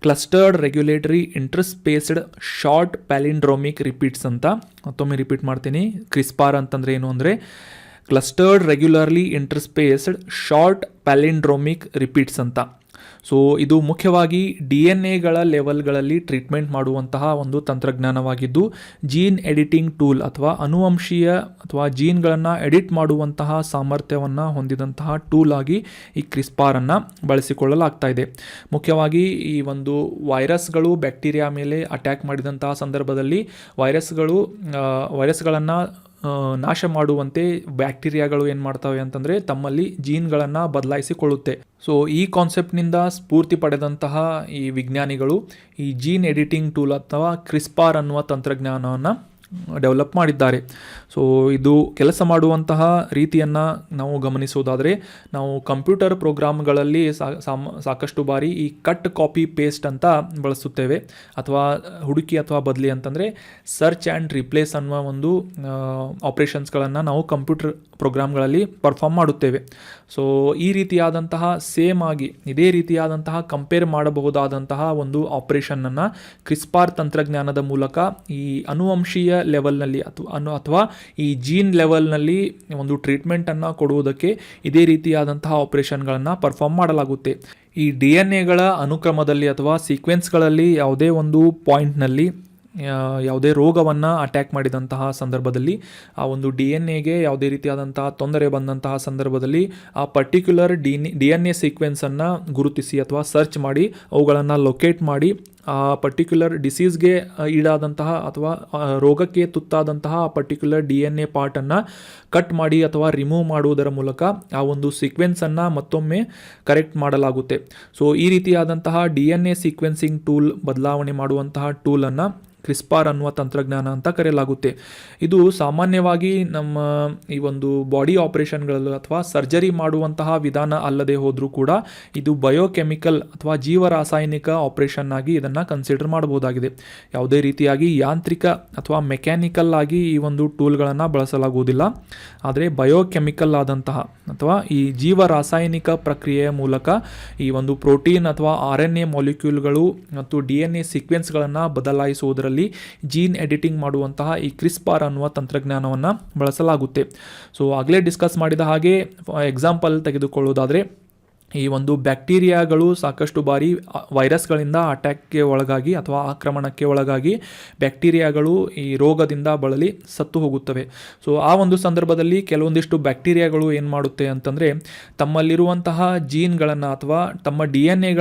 clustered regulatory interspaced short palindromic repeats ಅಂತ. ಮತ್ತೊಮ್ಮೆ ರಿಪೀಟ್ ಮಾಡ್ತೀನಿ, ಕ್ರಿಸ್ಪಾರ್ ಅಂತಂದರೆ ಏನು ಅಂದರೆ clustered regularly interspaced short palindromic repeats ಅಂತ. ಸೊ ಇದು ಮುಖ್ಯವಾಗಿ DNA ಲೆವೆಲ್ಗಳಲ್ಲಿ ಟ್ರೀಟ್ಮೆಂಟ್ ಮಾಡುವಂತಹ ಒಂದು ತಂತ್ರಜ್ಞಾನವಾಗಿದ್ದು ಜೀನ್ ಎಡಿಟಿಂಗ್ ಟೂಲ್ ಅಥವಾ ಅನುವಂಶೀಯ ಅಥವಾ ಜೀನ್ಗಳನ್ನು ಎಡಿಟ್ ಮಾಡುವಂತಹ ಸಾಮರ್ಥ್ಯವನ್ನು ಹೊಂದಿದಂತಹ ಟೂಲ್ ಆಗಿ ಈ ಕ್ರಿಸ್ಪಾರನ್ನು ಬಳಸಿಕೊಳ್ಳಲಾಗ್ತಾ ಇದೆ. ಮುಖ್ಯವಾಗಿ ಈ ಒಂದು ವೈರಸ್ಗಳು ಬ್ಯಾಕ್ಟೀರಿಯಾ ಮೇಲೆ ಅಟ್ಯಾಕ್ ಮಾಡಿದಂತಹ ಸಂದರ್ಭದಲ್ಲಿ ವೈರಸ್ಗಳನ್ನು ನಾಶ ಮಾಡುವಂತೆ ಬ್ಯಾಕ್ಟೀರಿಯಾಗಳು ಏನು ಮಾಡ್ತವೆ ಅಂತಂದರೆ ತಮ್ಮಲ್ಲಿ ಜೀನ್ಗಳನ್ನು ಬದಲಾಯಿಸಿಕೊಳ್ಳುತ್ತೆ. ಸೊ ಈ ಕಾನ್ಸೆಪ್ಟ್ನಿಂದ ಸ್ಫೂರ್ತಿ ಪಡೆದಂತಹ ಈ ವಿಜ್ಞಾನಿಗಳು ಈ ಜೀನ್ ಎಡಿಟಿಂಗ್ ಟೂಲ್ ಅಥವಾ ಕ್ರಿಸ್ಪಾರ್ ಅನ್ನುವ ತಂತ್ರಜ್ಞಾನವನ್ನು ಡೆವಲಪ್ ಮಾಡಿದ್ದಾರೆ. ಸೊ ಇದು ಕೆಲಸ ಮಾಡುವಂತಹ ರೀತಿಯನ್ನು ನಾವು ಗಮನಿಸುವುದಾದರೆ ನಾವು ಕಂಪ್ಯೂಟರ್ ಪ್ರೋಗ್ರಾಮ್ಗಳಲ್ಲಿ ಸಾಕಷ್ಟು ಬಾರಿ ಈ ಕಟ್ ಕಾಪಿ ಪೇಸ್ಟ್ ಅಂತ ಬಳಸುತ್ತೇವೆ, ಅಥವಾ ಹುಡುಕಿ ಅಥವಾ ಬದಲಿ ಅಂತಂದರೆ ಸರ್ಚ್ ಆ್ಯಂಡ್ ರಿಪ್ಲೇಸ್ ಅನ್ನುವ ಒಂದು ಆಪ್ರೇಷನ್ಸ್ಗಳನ್ನು ನಾವು ಕಂಪ್ಯೂಟರ್ ಪ್ರೋಗ್ರಾಮ್ಗಳಲ್ಲಿ ಪರ್ಫಾರ್ಮ್ ಮಾಡುತ್ತೇವೆ. ಸೊ ಈ ರೀತಿಯಾದಂತಹ ಸೇಮ್ ಆಗಿ ಇದೇ ರೀತಿಯಾದಂತಹ ಕಂಪೇರ್ ಮಾಡಬಹುದಾದಂತಹ ಒಂದು ಆಪ್ರೇಷನ್ನನ್ನು ಕ್ರಿಸ್ಪಾರ್ ತಂತ್ರಜ್ಞಾನದ ಮೂಲಕ ಈ ಅನುವಂಶೀಯ ಲೆವೆಲ್ನಲ್ಲಿ ಅಥವಾ ಈ ಜೀನ್ ಲೆವೆಲ್ನಲ್ಲಿ ಒಂದು ಟ್ರೀಟ್ಮೆಂಟನ್ನು ಕೊಡುವುದಕ್ಕೆ ಇದೇ ರೀತಿಯಾದಂತಹ ಆಪರೇಷನ್ಗಳನ್ನು ಪರ್ಫಾರ್ಮ್ ಮಾಡಲಾಗುತ್ತೆ. ಈ DNA ಅನುಕ್ರಮದಲ್ಲಿ ಅಥವಾ ಸೀಕ್ವೆನ್ಸ್ಗಳಲ್ಲಿ ಯಾವುದೇ ಒಂದು ಪಾಯಿಂಟ್ನಲ್ಲಿ ಯಾವುದೇ ರೋಗವನ್ನು ಅಟ್ಯಾಕ್ ಮಾಡಿದಂತಹ ಸಂದರ್ಭದಲ್ಲಿ ಆ ಒಂದು DNA ಯಾವುದೇ ರೀತಿಯಾದಂತಹ ತೊಂದರೆ ಬಂದಂತಹ ಸಂದರ್ಭದಲ್ಲಿ ಆ ಪರ್ಟಿಕ್ಯುಲರ್ DNA ಸೀಕ್ವೆನ್ಸನ್ನು ಗುರುತಿಸಿ ಅಥವಾ ಸರ್ಚ್ ಮಾಡಿ ಅವುಗಳನ್ನು ಲೊಕೇಟ್ ಮಾಡಿ ಆ ಪರ್ಟಿಕ್ಯುಲರ್ ಡಿಸೀಸ್ಗೆ ಈಡಾದಂತಹ ಅಥವಾ ರೋಗಕ್ಕೆ ತುತ್ತಾದಂತಹ ಆ ಪರ್ಟಿಕ್ಯುಲರ್ DNA ಪಾರ್ಟನ್ನು ಕಟ್ ಮಾಡಿ ಅಥವಾ ರಿಮೂವ್ ಮಾಡುವುದರ ಮೂಲಕ ಆ ಒಂದು ಸೀಕ್ವೆನ್ಸನ್ನು ಮತ್ತೊಮ್ಮೆ ಕರೆಕ್ಟ್ ಮಾಡಲಾಗುತ್ತೆ. ಸೊ ಈ ರೀತಿಯಾದಂತಹ DNA ಸೀಕ್ವೆನ್ಸಿಂಗ್ ಟೂಲ್ ಬದಲಾವಣೆ ಮಾಡುವಂತಹ ಟೂಲನ್ನು ಕ್ರಿಸ್ಪಾರ್ ಅನ್ನುವ ತಂತ್ರಜ್ಞಾನ ಅಂತ ಕರೆಯಲಾಗುತ್ತೆ. ಇದು ಸಾಮಾನ್ಯವಾಗಿ ನಮ್ಮ ಈ ಒಂದು ಬಾಡಿ ಆಪರೇಷನ್ಗಳಲ್ಲೂ ಅಥವಾ ಸರ್ಜರಿ ಮಾಡುವಂತಹ ವಿಧಾನ ಅಲ್ಲದೆ ಹೋದರೂ ಕೂಡ ಇದು ಬಯೋಕೆಮಿಕಲ್ ಅಥವಾ ಜೀವರಾಸಾಯನಿಕ ಆಪರೇಷನ್ ಆಗಿ ಇದನ್ನು ಕನ್ಸಿಡರ್ ಮಾಡಬಹುದಾಗಿದೆ. ಯಾವುದೇ ರೀತಿಯಾಗಿ ಯಾಂತ್ರಿಕ ಅಥವಾ ಮೆಕ್ಯಾನಿಕಲ್ ಆಗಿ ಈ ಒಂದು ಟೂಲ್ಗಳನ್ನು ಬಳಸಲಾಗುವುದಿಲ್ಲ. ಆದರೆ ಬಯೋಕೆಮಿಕಲ್ ಆದಂತಹ ಅಥವಾ ಈ ಜೀವರಾಸಾಯನಿಕ ಪ್ರಕ್ರಿಯೆಯ ಮೂಲಕ ಈ ಒಂದು ಪ್ರೋಟೀನ್ ಅಥವಾ RNA ಮಾಲಿಕ್ಯೂಲ್ಗಳು ಮತ್ತು DNA ಸೀಕ್ವೆನ್ಸ್ಗಳನ್ನು ಬದಲಾಯಿಸುವುದರಲ್ಲಿ ಜೀನ್ ಎಡಿಟಿಂಗ್ ಮಾಡುವಂತಹ ಈ ಕ್ರಿಸ್ಪಾರ್ ಅನ್ನುವ ತಂತ್ರಜ್ಞಾನವನ್ನು ಬಳಸಲಾಗುತ್ತೆ. ಸೊ ಆಗಲೇ ಡಿಸ್ಕಸ್ ಮಾಡಿದ ಹಾಗೆ ಎಕ್ಸಾಂಪಲ್ ತೆಗೆದುಕೊಳ್ಳುವುದಾದರೆ ಈ ಒಂದು ಬ್ಯಾಕ್ಟೀರಿಯಾಗಳು ಸಾಕಷ್ಟು ಬಾರಿ ವೈರಸ್ಗಳಿಂದ ಅಟ್ಯಾಕ್ಗೆ ಒಳಗಾಗಿ ಅಥವಾ ಆಕ್ರಮಣಕ್ಕೆ ಒಳಗಾಗಿ ಬ್ಯಾಕ್ಟೀರಿಯಾಗಳು ಈ ರೋಗದಿಂದ ಬಳಲಿ ಸತ್ತು ಹೋಗುತ್ತವೆ. ಸೊ ಆ ಒಂದು ಸಂದರ್ಭದಲ್ಲಿ ಕೆಲವೊಂದಿಷ್ಟು ಬ್ಯಾಕ್ಟೀರಿಯಾಗಳು ಏನು ಮಾಡುತ್ತೆ ಅಂತಂದರೆ ತಮ್ಮಲ್ಲಿರುವಂತಹ ಜೀನ್ಗಳನ್ನು ಅಥವಾ ತಮ್ಮ DNA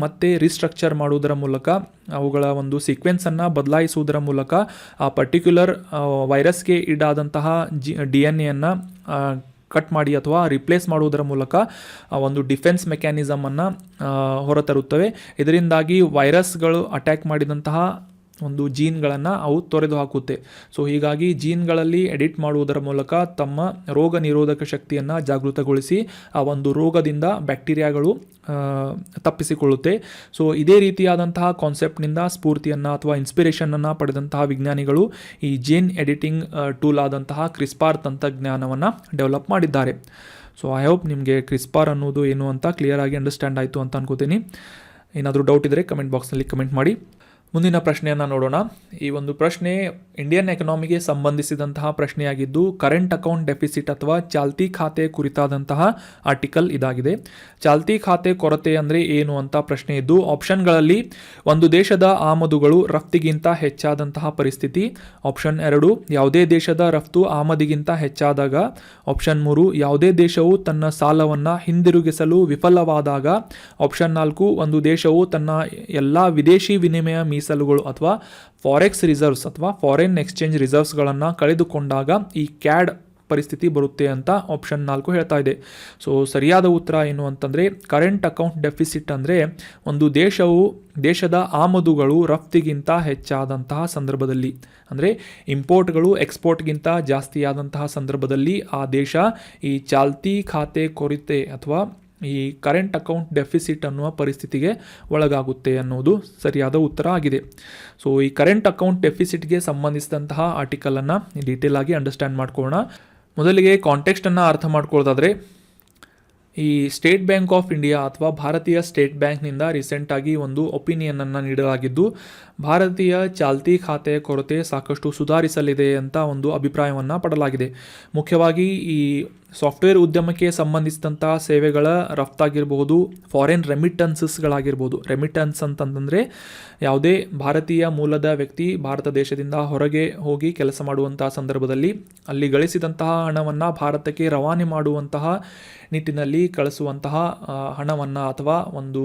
ಮತ್ತೆ ರೀಸ್ಟ್ರಕ್ಚರ್ ಮಾಡುವುದರ ಮೂಲಕ ಅವುಗಳ ಒಂದು ಸೀಕ್ವೆನ್ಸನ್ನು ಬದಲಾಯಿಸುವುದರ ಮೂಲಕ ಆ ಪರ್ಟಿಕ್ಯುಲರ್ ವೈರಸ್ಗೆ ಈಡಾದಂತಹ DNA ಕಟ್ ಮಾಡಿ ಅಥವಾ ರಿಪ್ಲೇಸ್ ಮಾಡುವುದರ ಮೂಲಕ ಒಂದು ಡಿಫೆನ್ಸ್ ಮೆಕ್ಯಾನಿಸಮನ್ನು ಹೊರತರುತ್ತವೆ. ಇದರಿಂದಾಗಿ ವೈರಸ್ಗಳು ಅಟ್ಯಾಕ್ ಮಾಡಿದಂತಹ ಒಂದು ಜೀನ್ಗಳನ್ನು ಅವು ತೊರೆದು ಹಾಕುತ್ತೆ. ಸೊ ಹೀಗಾಗಿ ಜೀನ್ಗಳಲ್ಲಿ ಎಡಿಟ್ ಮಾಡುವುದರ ಮೂಲಕ ತಮ್ಮ ರೋಗ ನಿರೋಧಕ ಶಕ್ತಿಯನ್ನು ಜಾಗೃತಗೊಳಿಸಿ ಆ ಒಂದು ರೋಗದಿಂದ ಬ್ಯಾಕ್ಟೀರಿಯಾಗಳು ತಪ್ಪಿಸಿಕೊಳ್ಳುತ್ತೆ. ಸೊ ಇದೇ ರೀತಿಯಾದಂತಹ ಕಾನ್ಸೆಪ್ಟ್ನಿಂದ ಸ್ಫೂರ್ತಿಯನ್ನು ಅಥವಾ ಇನ್ಸ್ಪಿರೇಷನನ್ನು ಪಡೆದಂತಹ ವಿಜ್ಞಾನಿಗಳು ಈ ಜೀನ್ ಎಡಿಟಿಂಗ್ ಟೂಲ್ ಆದಂತಹ ಕ್ರಿಸ್ಪಾರ್ ತಂತ್ರಜ್ಞಾನವನ್ನು ಡೆವಲಪ್ ಮಾಡಿದ್ದಾರೆ. ಸೊ ಐ ಹೋಪ್ ನಿಮಗೆ ಕ್ರಿಸ್ಪಾರ್ ಅನ್ನೋದು ಏನು ಅಂತ ಕ್ಲಿಯರ್ ಆಗಿ ಅಂಡರ್ಸ್ಟ್ಯಾಂಡ್ ಆಯಿತು ಅಂತ ಅನ್ಕೋತೀನಿ. ಏನಾದರೂ ಡೌಟ್ ಇದ್ದರೆ ಕಮೆಂಟ್ ಬಾಕ್ಸ್ನಲ್ಲಿ ಕಮೆಂಟ್ ಮಾಡಿ. ಮುಂದಿನ ಪ್ರಶ್ನೆಯನ್ನು ನೋಡೋಣ. ಈ ಒಂದು ಪ್ರಶ್ನೆ ಇಂಡಿಯನ್ ಎಕನಾಮಿಗೆ ಸಂಬಂಧಿಸಿದಂತಹ ಪ್ರಶ್ನೆಯಾಗಿದ್ದು ಕರೆಂಟ್ ಅಕೌಂಟ್ ಡೆಫಿಸಿಟ್ ಅಥವಾ ಚಾಲ್ತಿ ಖಾತೆ ಕುರಿತಾದಂತಹ ಆರ್ಟಿಕಲ್ ಇದಾಗಿದೆ. ಚಾಲ್ತಿ ಖಾತೆ ಕೊರತೆ ಅಂದರೆ ಏನು ಅಂತ ಪ್ರಶ್ನೆ ಇದ್ದು, ಆಪ್ಷನ್ಗಳಲ್ಲಿ ಒಂದು ದೇಶದ ಆಮದುಗಳು ರಫ್ತಿಗಿಂತ ಹೆಚ್ಚಾದಂತಹ ಪರಿಸ್ಥಿತಿ, ಆಪ್ಷನ್ 2 ಯಾವುದೇ ದೇಶದ ರಫ್ತು ಆಮದಿಗಿಂತ ಹೆಚ್ಚಾದಾಗ, ಆಪ್ಷನ್ 3 ಯಾವುದೇ ದೇಶವು ತನ್ನ ಸಾಲವನ್ನು ಹಿಂದಿರುಗಿಸಲು ವಿಫಲವಾದಾಗ, ಆಪ್ಷನ್ 4 ಒಂದು ದೇಶವು ತನ್ನ ಎಲ್ಲ ವಿದೇಶಿ ವಿನಿಮಯ ಮೀಸಲುಗಳು ಅಥವಾ ಫಾರೆಕ್ಸ್ ರಿಸರ್ವ್ಸ್ ಅಥವಾ ಫಾರಿನ್ ಎಕ್ಸ್ಚೇಂಜ್ ರಿಸರ್ವ್ಸ್ಗಳನ್ನು ಕಳೆದುಕೊಂಡಾಗ ಈ ಕ್ಯಾಡ್ ಪರಿಸ್ಥಿತಿ ಬರುತ್ತೆ ಅಂತ ಆಪ್ಷನ್ 4 ಹೇಳ್ತಾ ಇದೆ. ಸೊ ಸರಿಯಾದ ಉತ್ತರ ಏನು ಅಂತಂದರೆ ಕರೆಂಟ್ ಅಕೌಂಟ್ ಡೆಫಿಸಿಟ್ ಅಂದರೆ ಒಂದು ದೇಶದ ಆಮದುಗಳು ರಫ್ತಿಗಿಂತ ಹೆಚ್ಚಾದಂತಹ ಸಂದರ್ಭದಲ್ಲಿ, ಅಂದರೆ ಇಂಪೋರ್ಟ್ಗಳು ಎಕ್ಸ್ಪೋರ್ಟ್ಗಿಂತ ಜಾಸ್ತಿಯಾದಂತಹ ಸಂದರ್ಭದಲ್ಲಿ ಆ ದೇಶ ಈ ಚಾಲ್ತಿ ಖಾತೆ ಕೊರತೆ ಅಥವಾ ಈ ಕರೆಂಟ್ ಅಕೌಂಟ್ ಡೆಫಿಸಿಟ್ ಅನ್ನುವ ಪರಿಸ್ಥಿತಿಗೆ ಒಳಗಾಗುತ್ತೆ ಅನ್ನೋದು ಸರಿಯಾದ ಉತ್ತರ ಆಗಿದೆ. ಸೊ ಈ ಕರೆಂಟ್ ಅಕೌಂಟ್ ಡೆಫಿಸಿಟ್ಗೆ ಸಂಬಂಧಿಸಿದಂತಹ ಆರ್ಟಿಕಲನ್ನು ಡೀಟೇಲ್ ಆಗಿ ಅಂಡರ್ಸ್ಟ್ಯಾಂಡ್ ಮಾಡ್ಕೊಳ್ಳೋಣ. ಮೊದಲಿಗೆ ಕಾಂಟೆಕ್ಸ್ಟನ್ನು ಅರ್ಥ ಮಾಡ್ಕೊಳ್ಳೋದಾದರೆ, ಈ ಸ್ಟೇಟ್ ಬ್ಯಾಂಕ್ ಆಫ್ ಇಂಡಿಯಾ ಅಥವಾ ಭಾರತೀಯ ಸ್ಟೇಟ್ ಬ್ಯಾಂಕ್ನಿಂದ ರೀಸೆಂಟಾಗಿ ಒಂದು ಒಪಿನಿಯನನ್ನು ನೀಡಲಾಗಿದ್ದು, ಭಾರತೀಯ ಚಾಲ್ತಿ ಖಾತೆ ಕೊರತೆ ಸಾಕಷ್ಟು ಸುಧಾರಿಸಲಿದೆ ಅಂತ ಒಂದು ಅಭಿಪ್ರಾಯವನ್ನು ಪಡಲಾಗಿದೆ. ಮುಖ್ಯವಾಗಿ ಈ ಸಾಫ್ಟ್ವೇರ್ ಉದ್ಯಮಕ್ಕೆ ಸಂಬಂಧಿಸಿದಂಥ ಸೇವೆಗಳ ರಫ್ತಾಗಿರ್ಬೋದು, ಫಾರಿನ್ ರೆಮಿಟನ್ಸಸ್ಗಳಾಗಿರ್ಬೋದು. ರೆಮಿಟನ್ಸ್ ಅಂತಂದರೆ ಯಾವುದೇ ಭಾರತೀಯ ಮೂಲದ ವ್ಯಕ್ತಿ ಭಾರತ ದೇಶದಿಂದ ಹೊರಗೆ ಹೋಗಿ ಕೆಲಸ ಮಾಡುವಂತಹ ಸಂದರ್ಭದಲ್ಲಿ ಅಲ್ಲಿ ಗಳಿಸಿದಂತಹ ಹಣವನ್ನು ಭಾರತಕ್ಕೆ ರವಾನೆ ಮಾಡುವಂತಹ ನಿಟ್ಟಿನಲ್ಲಿ ಕಳಿಸುವಂತಹ ಹಣವನ್ನು ಅಥವಾ ಒಂದು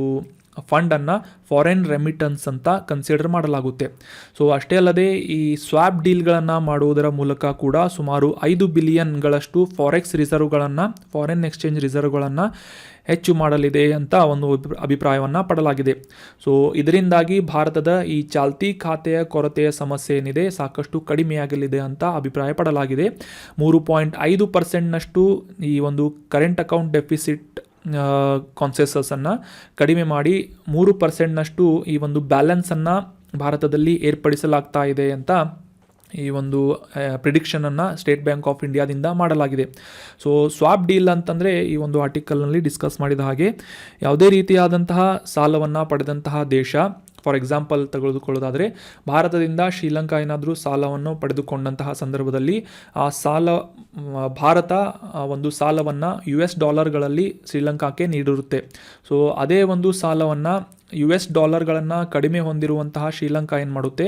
ಫಂಡನ್ನು ಫಾರಿನ್ ರೆಮಿಟನ್ಸ್ ಅಂತ ಕನ್ಸಿಡರ್ ಮಾಡಲಾಗುತ್ತೆ. ಸೊ ಅಷ್ಟೇ ಅಲ್ಲದೆ ಈ ಸ್ವಾಪ್ ಡೀಲ್ಗಳನ್ನು ಮಾಡುವುದರ ಮೂಲಕ ಕೂಡ ಸುಮಾರು 5 ಬಿಲಿಯನ್ಗಳಷ್ಟು ಫಾರೆಕ್ಸ್ ರಿಸರ್ವ್ಗಳನ್ನು, ಫಾರಿನ್ ಎಕ್ಸ್ಚೇಂಜ್ ರಿಸರ್ವ್ಗಳನ್ನು ಹೆಚ್ಚು ಮಾಡಲಿದೆ ಅಂತ ಒಂದು ಅಭಿಪ್ರಾಯವನ್ನು ಪಡಲಾಗಿದೆ. ಸೊ ಇದರಿಂದಾಗಿ ಭಾರತದ ಈ ಚಾಲ್ತಿ ಖಾತೆಯ ಕೊರತೆಯ ಸಮಸ್ಯೆ ಏನಿದೆ ಸಾಕಷ್ಟು ಕಡಿಮೆಯಾಗಲಿದೆ ಅಂತ ಅಭಿಪ್ರಾಯ ಪಡಲಾಗಿದೆ. 3.5% ಈ ಒಂದು ಕರೆಂಟ್ ಅಕೌಂಟ್ ಡೆಫಿಸಿಟ್ ಕಾನ್ಸೆಸಸನ್ನು ಕಡಿಮೆ ಮಾಡಿ 3% ಈ ಒಂದು ಬ್ಯಾಲೆನ್ಸನ್ನು ಭಾರತದಲ್ಲಿ ಏರ್ಪಡಿಸಲಾಗ್ತಾ ಇದೆ ಅಂತ ಈ ಒಂದು ಪ್ರಿಡಿಕ್ಷನನ್ನು ಸ್ಟೇಟ್ ಬ್ಯಾಂಕ್ ಆಫ್ ಇಂಡಿಯಾದಿಂದ ಮಾಡಲಾಗಿದೆ. ಸೊ ಸ್ವಾಪ್ ಡೀಲ್ ಅಂತಂದರೆ ಈ ಒಂದು ಆರ್ಟಿಕಲ್ನಲ್ಲಿ ಡಿಸ್ಕಸ್ ಮಾಡಿದ ಹಾಗೆ ಯಾವುದೇ ರೀತಿಯಾದಂತಹ ಸಾಲವನ್ನು ಪಡೆದಂತಹ ದೇಶ, ಫಾರ್ ಎಕ್ಸಾಂಪಲ್ ತೆಗೆದುಕೊಳ್ಳೋದಾದರೆ ಭಾರತದಿಂದ ಶ್ರೀಲಂಕಾ ಏನಾದರೂ ಸಾಲವನ್ನು ಪಡೆದುಕೊಂಡಂತಹ ಸಂದರ್ಭದಲ್ಲಿ ಆ ಭಾರತ ಒಂದು ಸಾಲವನ್ನು $ಗಳಲ್ಲಿ ಶ್ರೀಲಂಕಾಕ್ಕೆ ನೀಡಿರುತ್ತೆ. ಸೊ ಅದೇ ಒಂದು ಸಾಲವನ್ನು $ಗಳನ್ನು ಕಡಿಮೆ ಹೊಂದಿರುವಂತಹ ಶ್ರೀಲಂಕಾ ಏನು ಮಾಡುತ್ತೆ,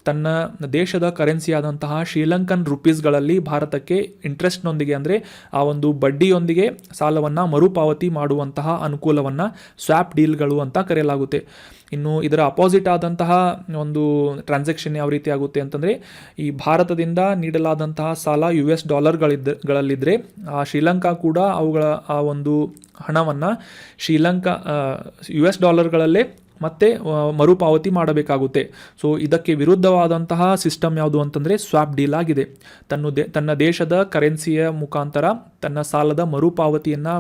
ತನ್ನ ದೇಶದ ಕರೆನ್ಸಿ ಆದಂತಹ ಶ್ರೀಲಂಕನ್ ರುಪೀಸ್ಗಳಲ್ಲಿ ಭಾರತಕ್ಕೆ ಇಂಟ್ರೆಸ್ಟ್ನೊಂದಿಗೆ ಅಂದರೆ ಆ ಒಂದು ಬಡ್ಡಿಯೊಂದಿಗೆ ಸಾಲವನ್ನು ಮರುಪಾವತಿ ಮಾಡುವಂತಹ ಅನುಕೂಲವನ್ನು ಸ್ವಾಪ್ ಡೀಲ್ಗಳು ಅಂತ ಕರೆಯಲಾಗುತ್ತೆ. ಇನ್ನು ಇದರ ಅಪೋಸಿಟ್ ಆದಂತಹ ಒಂದು ಟ್ರಾನ್ಸಾಕ್ಷನ್ ಯಾವ ರೀತಿ ಆಗುತ್ತೆ ಅಂತಂದರೆ, ಈ ಭಾರತದಿಂದ ನೀಡಲಾದಂತಹ ಸಾಲ $ಗಳಲ್ಲಿದ್ದರೆ ಆ ಶ್ರೀಲಂಕಾ ಕೂಡ ಅವುಗಳ ಆ ಒಂದು ಹಣವನ್ನು $ಗಳಲ್ಲೇ ಮತ್ತೆ ಮರುಪಾವತಿ ಮಾಡಬೇಕಾಗುತ್ತೆ. ಸೊ ಇದಕ್ಕೆ ವಿರುದ್ಧವಾದಂತಹ ಸಿಸ್ಟಮ್ ಯಾವುದು ಅಂತಂದರೆ ಸ್ವಾಪ್ ಡೀಲ್ ಆಗಿದೆ. ತನ್ನ ದೇಶದ ಕರೆನ್ಸಿಯ ಮುಖಾಂತರ ತನ್ನ ಸಾಲದ ಮರುಪಾವತಿಯನ್ನು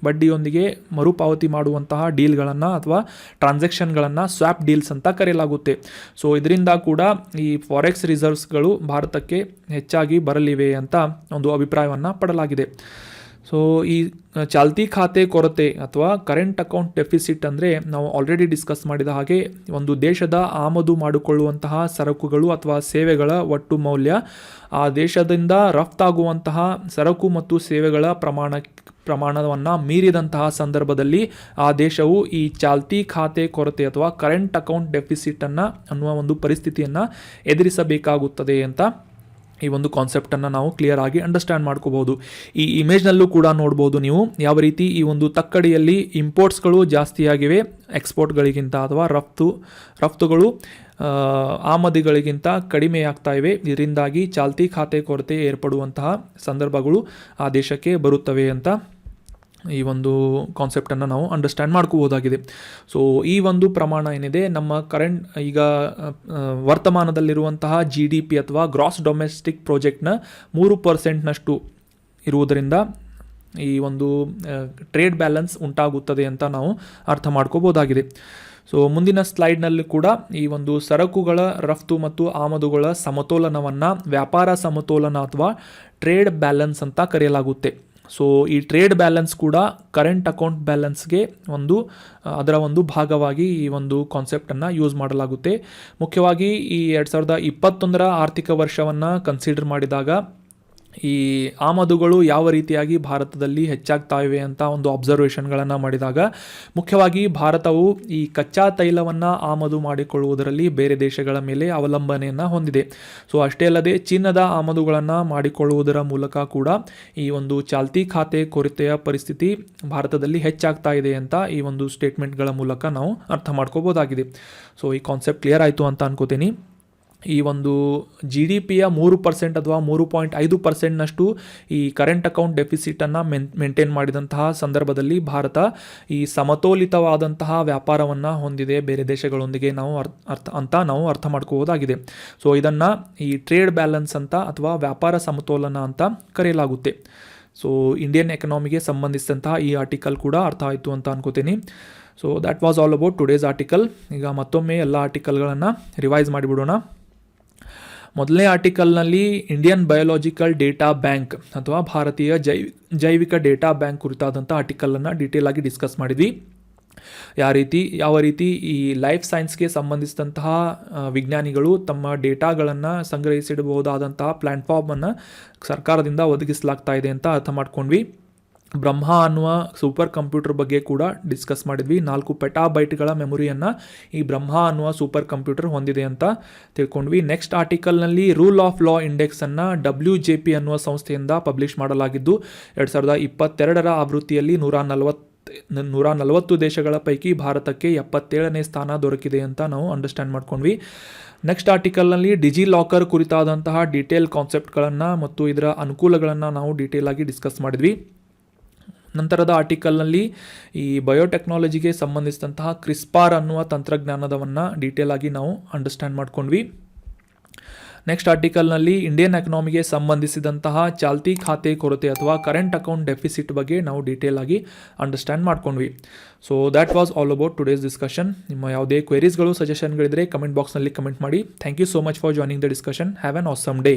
ಬಡ್ಡಿಯೊಂದಿಗೆ ಮರುಪಾವತಿ ಮಾಡುವಂತಹ ಡೀಲ್ಗಳನ್ನು ಅಥವಾ ಟ್ರಾನ್ಸಾಕ್ಷನ್ಗಳನ್ನು ಸ್ವಾಪ್ ಡೀಲ್ಸ್ ಅಂತ ಕರೆಯಲಾಗುತ್ತೆ. ಸೊ ಇದರಿಂದ ಕೂಡ ಈ ಫಾರೆಕ್ಸ್ ರಿಸರ್ವ್ಸ್ಗಳು ಭಾರತಕ್ಕೆ ಹೆಚ್ಚಾಗಿ ಬರಲಿವೆ ಅಂತ ಒಂದು ಅಭಿಪ್ರಾಯವನ್ನು ಪಡಲಾಗಿದೆ. ಸೊ ಈ ಚಾಲ್ತಿ ಖಾತೆ ಕೊರತೆ ಅಥವಾ ಕರೆಂಟ್ ಅಕೌಂಟ್ ಡೆಫಿಸಿಟ್ ಅಂದರೆ ನಾವು ಆಲ್ರೆಡಿ ಡಿಸ್ಕಸ್ ಮಾಡಿದ ಹಾಗೆ ಒಂದು ದೇಶದ ಆಮದು ಮಾಡಿಕೊಳ್ಳುವಂತಹ ಸರಕುಗಳು ಅಥವಾ ಸೇವೆಗಳ ಒಟ್ಟು ಮೌಲ್ಯ, ಆ ದೇಶದಿಂದ ರಫ್ತಾಗುವಂತಹ ಸರಕು ಮತ್ತು ಸೇವೆಗಳ ಪ್ರಮಾಣವನ್ನು ಮೀರಿದಂತಹ ಸಂದರ್ಭದಲ್ಲಿ ಆ ದೇಶವು ಈ ಚಾಲ್ತಿ ಖಾತೆ ಕೊರತೆ ಅಥವಾ ಕರೆಂಟ್ ಅಕೌಂಟ್ ಡೆಫಿಸಿಟನ್ನು ಅನ್ನುವ ಒಂದು ಪರಿಸ್ಥಿತಿಯನ್ನು ಎದುರಿಸಬೇಕಾಗುತ್ತದೆ ಅಂತ ಈ ಒಂದು ಕಾನ್ಸೆಪ್ಟನ್ನು ನಾವು ಕ್ಲಿಯರ್ ಆಗಿ ಅಂಡರ್ಸ್ಟ್ಯಾಂಡ್ ಮಾಡ್ಕೋಬಹುದು. ಈ ಇಮೇಜ್ನಲ್ಲೂ ಕೂಡ ನೋಡ್ಬೋದು ನೀವು ಯಾವ ರೀತಿ ಈ ಒಂದು ತಕ್ಕಡಿಯಲ್ಲಿ ಇಂಪೋರ್ಟ್ಸ್ಗಳು ಜಾಸ್ತಿಯಾಗಿವೆ ಎಕ್ಸ್ಪೋರ್ಟ್ಗಳಿಗಿಂತ ಅಥವಾ ರಫ್ತುಗಳು ಆಮದುಗಳಿಗಿಂತ ಕಡಿಮೆಯಾಗ್ತಾ ಇವೆ. ಇದರಿಂದಾಗಿ ಚಾಲ್ತಿ ಖಾತೆ ಕೊರತೆ ಏರ್ಪಡುವಂತಹ ಸಂದರ್ಭಗಳು ಆ ದೇಶಕ್ಕೆ ಬರುತ್ತವೆ ಅಂತ ಈ ಒಂದು ಕಾನ್ಸೆಪ್ಟನ್ನು ನಾವು ಅಂಡರ್ಸ್ಟ್ಯಾಂಡ್ ಮಾಡ್ಕೋಬೋದಾಗಿದೆ. ಸೊ ಈ ಒಂದು ಪ್ರಮಾಣ ಏನಿದೆ ನಮ್ಮ ಈಗ ವರ್ತಮಾನದಲ್ಲಿರುವಂತಹ GDP ಅಥವಾ ಗ್ರಾಸ್ ಡೊಮೆಸ್ಟಿಕ್ ಪ್ರಾಡಕ್ಟ್ನ 3% ಇರುವುದರಿಂದ ಈ ಒಂದು ಟ್ರೇಡ್ ಬ್ಯಾಲೆನ್ಸ್ ಉಂಟಾಗುತ್ತದೆ ಅಂತ ನಾವು ಅರ್ಥ ಮಾಡ್ಕೋಬೋದಾಗಿದೆ. ಸೊ ಮುಂದಿನ ಸ್ಲೈಡ್ನಲ್ಲಿ ಕೂಡ ಈ ಒಂದು ಸರಕುಗಳ ರಫ್ತು ಮತ್ತು ಆಮದುಗಳ ಸಮತೋಲನವನ್ನು ವ್ಯಾಪಾರ ಸಮತೋಲನ ಅಥವಾ ಟ್ರೇಡ್ ಬ್ಯಾಲೆನ್ಸ್ ಅಂತ ಕರೆಯಲಾಗುತ್ತೆ. ಸೊ ಈ ಟ್ರೇಡ್ ಬ್ಯಾಲೆನ್ಸ್ ಕೂಡ ಕರೆಂಟ್ ಅಕೌಂಟ್ ಬ್ಯಾಲೆನ್ಸ್ಗೆ ಅದರ ಒಂದು ಭಾಗವಾಗಿ ಈ ಒಂದು ಕಾನ್ಸೆಪ್ಟನ್ನು ಯೂಸ್ ಮಾಡಲಾಗುತ್ತೆ. ಮುಖ್ಯವಾಗಿ ಈ 2021 ಆರ್ಥಿಕ ವರ್ಷವನ್ನು ಕನ್ಸಿಡರ್ ಮಾಡಿದಾಗ ಈ ಆಮದುಗಳು ಯಾವ ರೀತಿಯಾಗಿ ಭಾರತದಲ್ಲಿ ಹೆಚ್ಚಾಗ್ತಾ ಇವೆ ಅಂತ ಒಂದು ಅಬ್ಸರ್ವೇಷನ್ಗಳನ್ನು ಮಾಡಿದಾಗ ಮುಖ್ಯವಾಗಿ ಭಾರತವು ಈ ಕಚ್ಚಾ ತೈಲವನ್ನು ಆಮದು ಮಾಡಿಕೊಳ್ಳುವುದರಲ್ಲಿ ಬೇರೆ ದೇಶಗಳ ಮೇಲೆ ಅವಲಂಬನೆಯನ್ನು ಹೊಂದಿದೆ. ಸೊ ಅಷ್ಟೇ ಅಲ್ಲದೆ ಚಿನ್ನದ ಆಮದುಗಳನ್ನು ಮಾಡಿಕೊಳ್ಳುವುದರ ಮೂಲಕ ಕೂಡ ಈ ಒಂದು ಚಾಲ್ತಿ ಖಾತೆ ಕೊರತೆಯ ಪರಿಸ್ಥಿತಿ ಭಾರತದಲ್ಲಿ ಹೆಚ್ಚಾಗ್ತಾ ಇದೆ ಅಂತ ಈ ಒಂದು ಸ್ಟೇಟ್ಮೆಂಟ್ಗಳ ಮೂಲಕ ನಾವು ಅರ್ಥ ಮಾಡ್ಕೋಬೋದಾಗಿದೆ. ಸೊ ಈ ಕಾನ್ಸೆಪ್ಟ್ ಕ್ಲಿಯರ್ ಆಯಿತು ಅಂತ ಅನ್ಕೋತೀನಿ. ಈ ಒಂದು GDPಯ 3% ಅಥವಾ 3.5%ನಷ್ಟು ಈ ಕರೆಂಟ್ ಅಕೌಂಟ್ ಡೆಫಿಸಿಟನ್ನು ಮೇಂಟೈನ್ ಮಾಡಿದಂತಹ ಸಂದರ್ಭದಲ್ಲಿ ಭಾರತ ಈ ಸಮತೋಲಿತವಾದಂತಹ ವ್ಯಾಪಾರವನ್ನು ಹೊಂದಿದೆ ಬೇರೆ ದೇಶಗಳೊಂದಿಗೆ ನಾವು ಅರ್ಥ ಮಾಡ್ಕೋಬೋದಾಗಿದೆ. ಸೊ ಇದನ್ನು ಈ ಟ್ರೇಡ್ ಬ್ಯಾಲೆನ್ಸ್ ಅಂತ ಅಥವಾ ವ್ಯಾಪಾರ ಸಮತೋಲನ ಅಂತ ಕರೆಯಲಾಗುತ್ತೆ. ಸೊ ಇಂಡಿಯನ್ ಎಕನಾಮಿಗೆ ಸಂಬಂಧಿಸಿದಂತಹ ಈ ಆರ್ಟಿಕಲ್ ಕೂಡ ಅರ್ಥ ಆಯಿತು ಅಂತ ಅನ್ಕೋತೀನಿ. So that was all about today's article. ಈಗ ಮತ್ತೊಮ್ಮೆ ಎಲ್ಲ ಆರ್ಟಿಕಲ್ಗಳನ್ನು ರಿವೈಸ್ ಮಾಡಿಬಿಡೋಣ. ಮೊದಲನೇ ಆರ್ಟಿಕಲ್ನಲ್ಲಿ ಇಂಡಿಯನ್ ಬಯೋಲಾಜಿಕಲ್ ಡೇಟಾ ಬ್ಯಾಂಕ್ ಅಥವಾ ಭಾರತೀಯ ಜೈವಿಕ ಡೇಟಾ ಬ್ಯಾಂಕ್ ಕುರಿತಾದಂಥ ಆರ್ಟಿಕಲನ್ನು ಡೀಟೇಲ್ ಆಗಿ ಡಿಸ್ಕಸ್ ಮಾಡಿದ್ವಿ. ಯಾವ ರೀತಿ ಈ ಲೈಫ್ ಸೈನ್ಸ್ಗೆ ಸಂಬಂಧಿಸಿದಂತಹ ವಿಜ್ಞಾನಿಗಳು ತಮ್ಮ ಡೇಟಾಗಳನ್ನು ಸಂಗ್ರಹಿಸಿಡಬಹುದಾದಂತಹ ಪ್ಲ್ಯಾಟ್ಫಾರ್ಮನ್ನು ಸರ್ಕಾರದಿಂದ ಒದಗಿಸಲಾಗ್ತಾ ಇದೆ ಅಂತ ಅರ್ಥ ಮಾಡ್ಕೊಂಡ್ವಿ. ಬ್ರಹ್ಮ ಅನ್ನುವ ಸೂಪರ್ ಕಂಪ್ಯೂಟರ್ ಬಗ್ಗೆ ಕೂಡ ಡಿಸ್ಕಸ್ ಮಾಡಿದ್ವಿ. 4 ಪೆಟಾಬೈಟ್ಗಳ ಮೆಮೊರಿಯನ್ನು ಈ ಬ್ರಹ್ಮ ಅನ್ನುವ ಸೂಪರ್ ಕಂಪ್ಯೂಟರ್ ಹೊಂದಿದೆ ಅಂತ ತಿಳ್ಕೊಂಡ್ವಿ. ನೆಕ್ಸ್ಟ್ ಆರ್ಟಿಕಲ್ನಲ್ಲಿ ರೂಲ್ ಆಫ್ ಲಾ ಇಂಡೆಕ್ಸನ್ನು WJP ಅನ್ನುವ ಸಂಸ್ಥೆಯಿಂದ ಪಬ್ಲಿಷ್ ಮಾಡಲಾಗಿದ್ದು 2022 ಆವೃತ್ತಿಯಲ್ಲಿ 140 ದೇಶಗಳ ಪೈಕಿ ಭಾರತಕ್ಕೆ 77ನೇ ಸ್ಥಾನ ದೊರಕಿದೆ ಅಂತ ನಾವು ಅಂಡರ್ಸ್ಟ್ಯಾಂಡ್ ಮಾಡ್ಕೊಂಡ್ವಿ. ನೆಕ್ಸ್ಟ್ ಆರ್ಟಿಕಲ್ನಲ್ಲಿ ಡಿಜಿ ಲಾಕರ್ ಕುರಿತಾದಂತಹ ಡೀಟೇಲ್ ಕಾನ್ಸೆಪ್ಟ್ಗಳನ್ನು ಮತ್ತು ಇದರ ಅನುಕೂಲಗಳನ್ನು ನಾವು ಡೀಟೇಲ್ ಆಗಿ ಡಿಸ್ಕಸ್ ಮಾಡಿದ್ವಿ. ನಂತರದ ಆರ್ಟಿಕಲ್ನಲ್ಲಿ ಈ ಬಯೋಟೆಕ್ನಾಲಜಿಗೆ ಸಂಬಂಧಿಸಿದಂತಹ ಕ್ರಿಸ್ಪಾರ್ ಅನ್ನುವ ತಂತ್ರಜ್ಞಾನದವನ್ನು ಡೀಟೇಲ್ ಆಗಿ ನಾವು ಅಂಡರ್ಸ್ಟ್ಯಾಂಡ್ ಮಾಡ್ಕೊಂಡ್ವಿ. ನೆಕ್ಸ್ಟ್ ಆರ್ಟಿಕಲ್ನಲ್ಲಿ ಇಂಡಿಯನ್ ಎಕನಾಮಿಗೆ ಸಂಬಂಧಿಸಿದಂತಹ ಚಾಲ್ತಿ ಖಾತೆ ಕೊರತೆ ಅಥವಾ ಕರೆಂಟ್ ಅಕೌಂಟ್ ಡೆಫಿಸಿಟ್ ಬಗ್ಗೆ ನಾವು ಡೀಟೇಲ್ ಆಗಿ ಅಂಡರ್ಸ್ಟ್ಯಾಂಡ್ ಮಾಡ್ಕೊಂಡ್ವಿ. So that was all about today's discussion. ನಿಮ್ಮ ಯಾವುದೇ ಕ್ವೆರೀಸ್ಗಳು ಸಜೆಷನ್ಗಳಿದ್ರೆ ಕಮೆಂಟ್ ಬಾಕ್ಸ್ನಲ್ಲಿ ಕಮೆಂಟ್ ಮಾಡಿ. Thank you so much for joining the discussion. Have an awesome day.